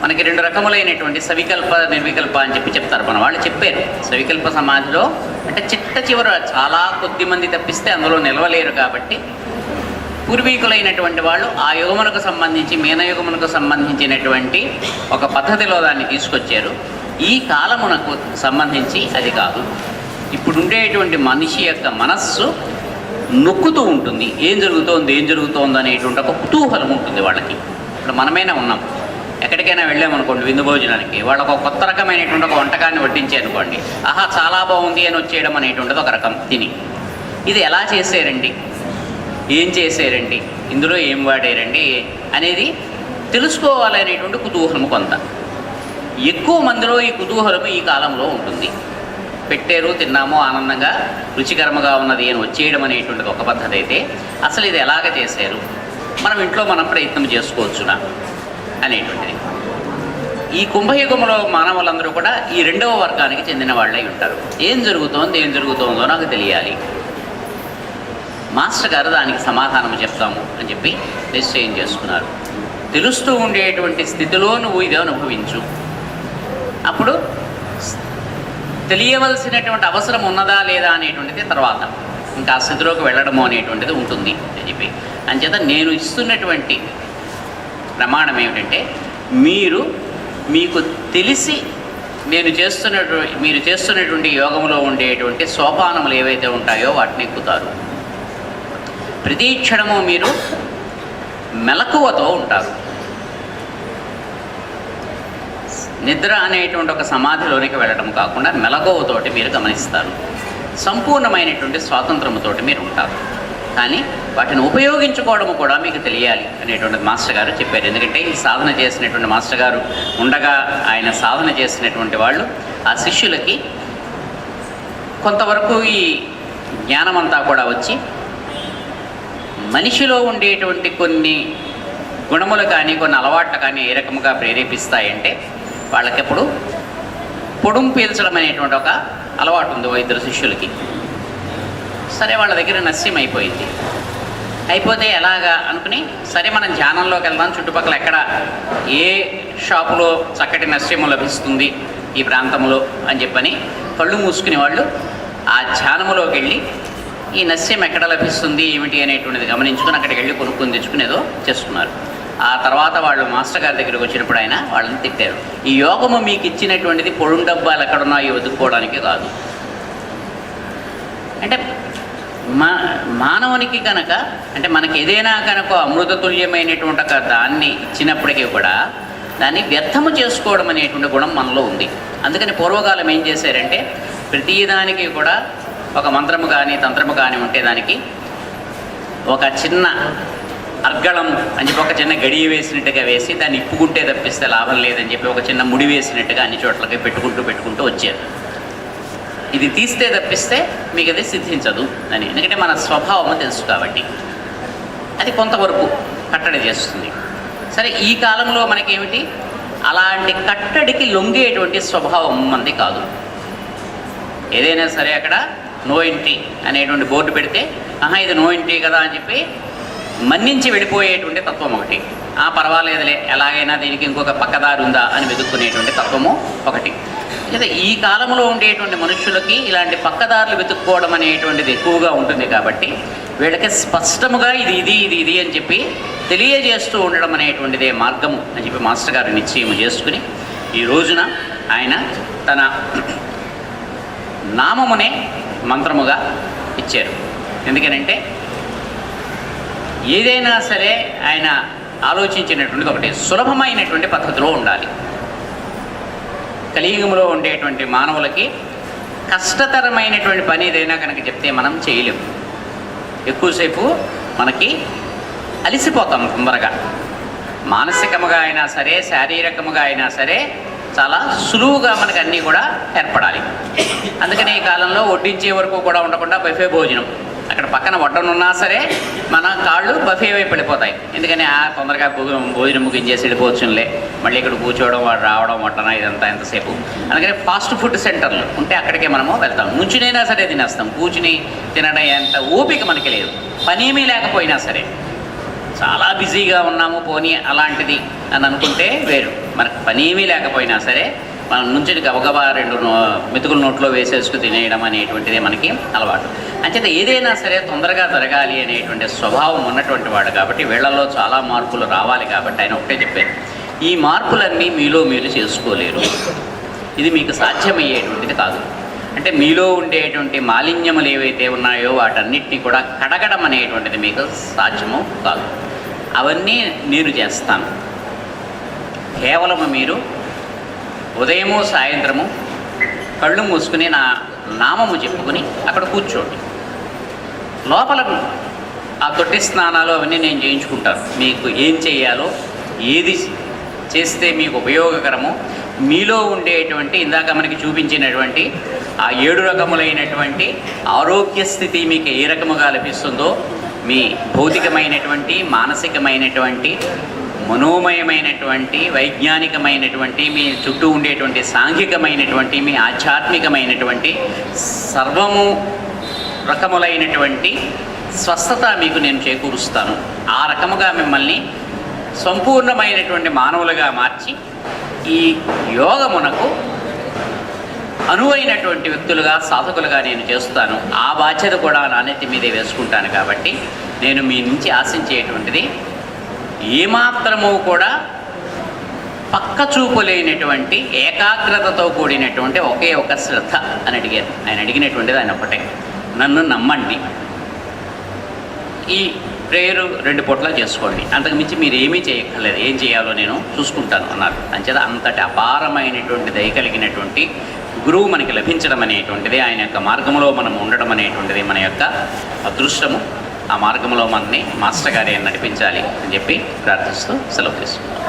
S2: మనకి 2 రకములైనటువంటి సవికల్ప నిర్వికల్ప అని చెప్తారు. మన వాళ్ళు చెప్పారు సవికల్ప సమాధిలో అంటే చిట్ట చివర చాలా కొద్ది మంది తప్పిస్తే అందులో నిలవలేరు కాబట్టి పూర్వీకులైనటువంటి వాళ్ళు ఆ యుగమునకు సంబంధించి మీనయుగమునకు సంబంధించినటువంటి ఒక పద్ధతిలో దాన్ని తీసుకొచ్చారు. ఈ కాలమునకు సంబంధించి అది కాదు. ఇప్పుడు ఉండేటువంటి మనిషి యొక్క మనస్సు నొక్కుతూ ఉంటుంది. ఏం జరుగుతోంది అనేటువంటి ఒక కుతూహలం ఉంటుంది వాళ్ళకి. ఇప్పుడు మనమైనా ఉన్నాం, ఎక్కడికైనా వెళ్ళామనుకోండి విందు భోజనానికి, వాళ్ళకు ఒక కొత్త రకమైనటువంటి ఒక వంటకాన్ని వడ్డించారనుకోండి, ఆహా చాలా బాగుంది అని వచ్చేయడం అనేటువంటిది ఒక రకం తిని. ఇది ఎలా చేశారండి, ఏం చేశారండి, ఇందులో ఏం వాడారండి అనేది తెలుసుకోవాలనేటువంటి కుతూహలము కొంత. ఎక్కువ మందిలో ఈ కుతూహలము ఈ కాలంలో ఉంటుంది. పెట్టారు, తిన్నాము, ఆనందంగా రుచికరముగా ఉన్నది అని వచ్చేయడం అనేటువంటిది ఒక పద్ధతి అయితే, అసలు ఇది ఎలాగ చేశారు, మనం ఇంట్లో మనం ప్రయత్నం చేసుకోవచ్చునా అనేటువంటిది. ఈ కుంభయుగంలో మానవులందరూ కూడా ఈ 2వ వర్గానికి చెందిన వాళ్ళై ఉంటారు. ఏం జరుగుతోందో నాకు తెలియాలి, మాస్టర్ గారు దానికి సమాధానం చెప్తాము అని చెప్పి నిశ్చయం చేసుకున్నారు. తెలుస్తూ ఉండేటువంటి స్థితిలో నువ్వు ఇది అనుభవించు, అప్పుడు తెలియవలసినటువంటి అవసరం ఉన్నదా లేదా అనేటువంటిది తర్వాత ఇంకా ఆ స్థితిలోకి వెళ్ళడము అనేటువంటిది ఉంటుంది అని చెప్పి. అంచేత నేను ఇస్తున్నటువంటి ప్రమాణం ఏమిటంటే, మీకు తెలిసి మీరు చేస్తున్నటువంటి యోగంలో ఉండేటువంటి సోపానములు ఏవైతే ఉంటాయో వాటిని ఎక్కుతారు. ప్రతి క్షణము మీరు మెలకువతో ఉంటారు. నిద్ర అనేటువంటి ఒక సమాధిలోనికి వెళ్ళడం కాకుండా మెలకువతోటి మీరు గమనిస్తారు. సంపూర్ణమైనటువంటి స్వాతంత్రముతోటి మీరు ఉంటారు. కానీ వాటిని ఉపయోగించుకోవడము కూడా మీకు తెలియాలి అనేటువంటిది మాస్టర్ గారు చెప్పారు. ఎందుకంటే ఈ సాధన చేసినటువంటి మాస్టర్ గారు ఉండగా ఆయన సాధన చేసినటువంటి వాళ్ళు ఆ శిష్యులకి కొంతవరకు ఈ జ్ఞానమంతా కూడా వచ్చి మనిషిలో ఉండేటువంటి కొన్ని గుణములు కానీ కొన్ని అలవాట్లు కానీ ఏ రకముగా ప్రేరేపిస్తాయంటే, వాళ్ళకెప్పుడు పొడుము పీల్చడం అనేటువంటి ఒక అలవాటు ఉంది 2 శిష్యులకి. సరే వాళ్ళ దగ్గర నస్యం అయిపోయింది. అయిపోతే ఎలాగా అనుకుని సరే మనం ధ్యానంలోకి వెళ్దాం, చుట్టుపక్కల ఎక్కడ ఏ షాపులో చక్కటి నస్యము లభిస్తుంది ఈ ప్రాంతంలో అని చెప్పని కళ్ళు మూసుకుని వాళ్ళు ఆ ధ్యానములోకి వెళ్ళి ఈ నస్యం ఎక్కడ లభిస్తుంది ఏమిటి అనేటువంటిది గమనించుకుని అక్కడికి వెళ్ళి కొనుక్కొని తెచ్చుకునేదో చేసుకున్నారు. ఆ తర్వాత వాళ్ళు మాస్టర్ గారి దగ్గరికి వచ్చినప్పుడు ఆయన వాళ్ళని తిట్టారు. ఈ యోగము మీకు ఇచ్చినటువంటిది పొడుం డబ్బాలు ఎక్కడున్నాయో వెతుక్కోవడానికి కాదు. అంటే మానవునికి కనుక అంటే మనకి ఏదైనా కనుక అమృతతుల్యమైనటువంటి ఒక దాన్ని ఇచ్చినప్పటికీ కూడా దాన్ని వ్యర్థము చేసుకోవడం అనేటువంటి గుణం మనలో ఉంది. అందుకని పూర్వకాలం ఏం చేశారంటే, ప్రతిదానికి కూడా ఒక మంత్రము కానీ తంత్రము కానీ ఉంటే దానికి ఒక చిన్న అర్గళం అని చెప్పి ఒక చిన్న గడియ వేసినట్టుగా వేసి దాన్ని ఇప్పుకుంటే తప్పిస్తే లాభం లేదని చెప్పి ఒక చిన్న ముడి వేసినట్టుగా అన్ని చోట్లకి పెట్టుకుంటూ వచ్చారు. ఇది తీస్తే తప్పిస్తే మీకు అది సిద్ధించదు అని. ఎందుకంటే మన స్వభావం తెలుసు కాబట్టి అది కొంతవరకు కట్టడి చేస్తుంది. సరే ఈ కాలంలో మనకేమిటి, అలాంటి కట్టడికి లొంగేటువంటి స్వభావం మనది కాదు. ఏదైనా సరే అక్కడ నో ఎంట్రీ అనేటువంటి బోర్డు పెడితే ఆహా ఇది నో ఎంట్రీ కదా అని చెప్పి మన్నించి వెళ్ళిపోయేటువంటి తత్వం ఒకటి. పర్వాలేదులే ఎలాగైనా దీనికి ఇంకొక పక్కదారి ఉందా అని వెతుక్కునేటువంటి తత్వము ఒకటి. అయితే ఈ కాలంలో ఉండేటువంటి మనుషులకి ఇలాంటి పక్కదారులు వెతుక్కోవడం అనేటువంటిది ఎక్కువగా ఉంటుంది కాబట్టి వీళ్ళకి స్పష్టముగా ఇది అని చెప్పి తెలియజేస్తూ ఉండడం అనేటువంటిదే మార్గము అని చెప్పి మాస్టర్ గారు నిశ్చయం చేసుకుని ఈ రోజున ఆయన తన నామమునే మంత్రముగా ఇచ్చారు. ఎందుకనంటే ఏదైనా సరే ఆయన ఆలోచించినటువంటిది ఒకటి, సులభమైనటువంటి పద్ధతిలో ఉండాలి. కలియుగంలో ఉండేటువంటి మానవులకి కష్టతరమైనటువంటి పని ఏదైనా కనుక చెప్తే మనం చేయలేము. ఎక్కువసేపు మనకి అలిసిపోతాం తొందరగా. మానసికముగా అయినా సరే శారీరకముగా అయినా సరే చాలా సులువుగా మనకు అన్నీ కూడా ఏర్పడాలి. అందుకని ఈ కాలంలో వడ్డించే వరకు కూడా ఉండకుండా బఫే భోజనం, అక్కడ పక్కన వడ్డనున్నా సరే మన కాళ్ళు బఫే వైపు వెళ్ళిపోతాయి. ఎందుకని తొందరగా భోజనం ముగించేసి వెళ్ళిపోవచ్చులే, మళ్ళీ ఇక్కడ కూర్చోవడం వాడు రావడం వడ్డన ఇదంతా ఎంతసేపు. అందుకని ఫాస్ట్ ఫుడ్ సెంటర్లు ఉంటే అక్కడికే మనము వెళ్తాం. నుంచునైనా సరే తినేస్తాం, కూర్చుని తినడం ఎంత ఓపిక మనకి లేదు. పనేమీ లేకపోయినా సరే చాలా బిజీగా ఉన్నాము పోనీ అలాంటిది అని అనుకుంటే వేరు. మనకు పనేమీ లేకపోయినా సరే మనం నుంచి గబగబా రెండు మెతుకుల నోట్లో వేసేసుకు తినేయడం అనేటువంటిదే మనకి అలవాటు. అంచేత ఏదైనా సరే తొందరగా జరగాలి అనేటువంటి స్వభావం ఉన్నటువంటి వాడు కాబట్టి వీళ్ళల్లో చాలా మార్పులు రావాలి కాబట్టి ఆయన ఒకటే చెప్పారు, ఈ మార్పులన్నీ మీలో మీరు చేసుకోలేరు, ఇది మీకు సాధ్యమయ్యేటువంటిది కాదు. అంటే మీలో ఉండేటువంటి మాలిన్యములు ఏవైతే ఉన్నాయో వాటన్నిటినీ కూడా కడగడం అనేటువంటిది మీకు సాధ్యము కాదు. అవన్నీ నేను చేస్తాను. కేవలము మీరు ఉదయము సాయంత్రము కళ్ళు మూసుకుని నా నామము చెప్పుకుని అక్కడ కూర్చోండి. లోపల ఆ తొట్టి స్నానాలు అవన్నీ నేను చేయించుకుంటాను. మీకు ఏం చేయాలో, ఏది చేస్తే మీకు ఉపయోగకరమో, మీలో ఉండేటువంటి ఇందాక మనకి చూపించినటువంటి ఆ 7 రకములైనటువంటి ఆరోగ్య స్థితి మీకు ఏ రకముగా లభిస్తుందో, మీ భౌతికమైనటువంటి, మానసికమైనటువంటి, మనోమయమైనటువంటి, వైజ్ఞానికమైనటువంటి, మీ చుట్టూ ఉండేటువంటి సాంఘికమైనటువంటి, మీ ఆధ్యాత్మికమైనటువంటి సర్వము రకములైనటువంటి స్వస్థత మీకు నేను చేకూరుస్తాను. ఆ రకముగా మిమ్మల్ని సంపూర్ణమైనటువంటి మానవులుగా మార్చి ఈ యోగమునకు అనువైనటువంటి వ్యక్తులుగా, సాధకులుగా నేను చేస్తాను. ఆ బాధ్యత కూడా నా నెత్తి మీదే వేసుకుంటాను. కాబట్టి నేను మీ నుంచి ఆశించేటువంటిది ఏమాత్రము కూడా పక్క చూపు లేనటువంటి ఏకాగ్రతతో కూడినటువంటి ఒకే ఒక శ్రద్ధ అని అడిగారు. ఆయన అడిగినటువంటిది ఆయన ఒకటే, నన్ను నమ్మండి, ఈ ప్రేయరు 2 పూట్ల చేసుకోండి, అంతకు మించి మీరు ఏమీ చేయక్కర్లేదు, ఏం చేయాలో నేను చూసుకుంటాను అన్నారు. అంచేత అంతటి అపారమైనటువంటి దయ కలిగినటువంటి గురువు మనకి లభించడం అనేటువంటిది, ఆయన యొక్క మార్గంలో మనం ఉండడం అనేటువంటిది మన యొక్క అదృష్టము. ఆ మార్గంలో మనని మాస్టర్ గారే నడిపించాలి అని చెప్పి ప్రార్థిస్తూ సెలవు తీసుకుంటాం.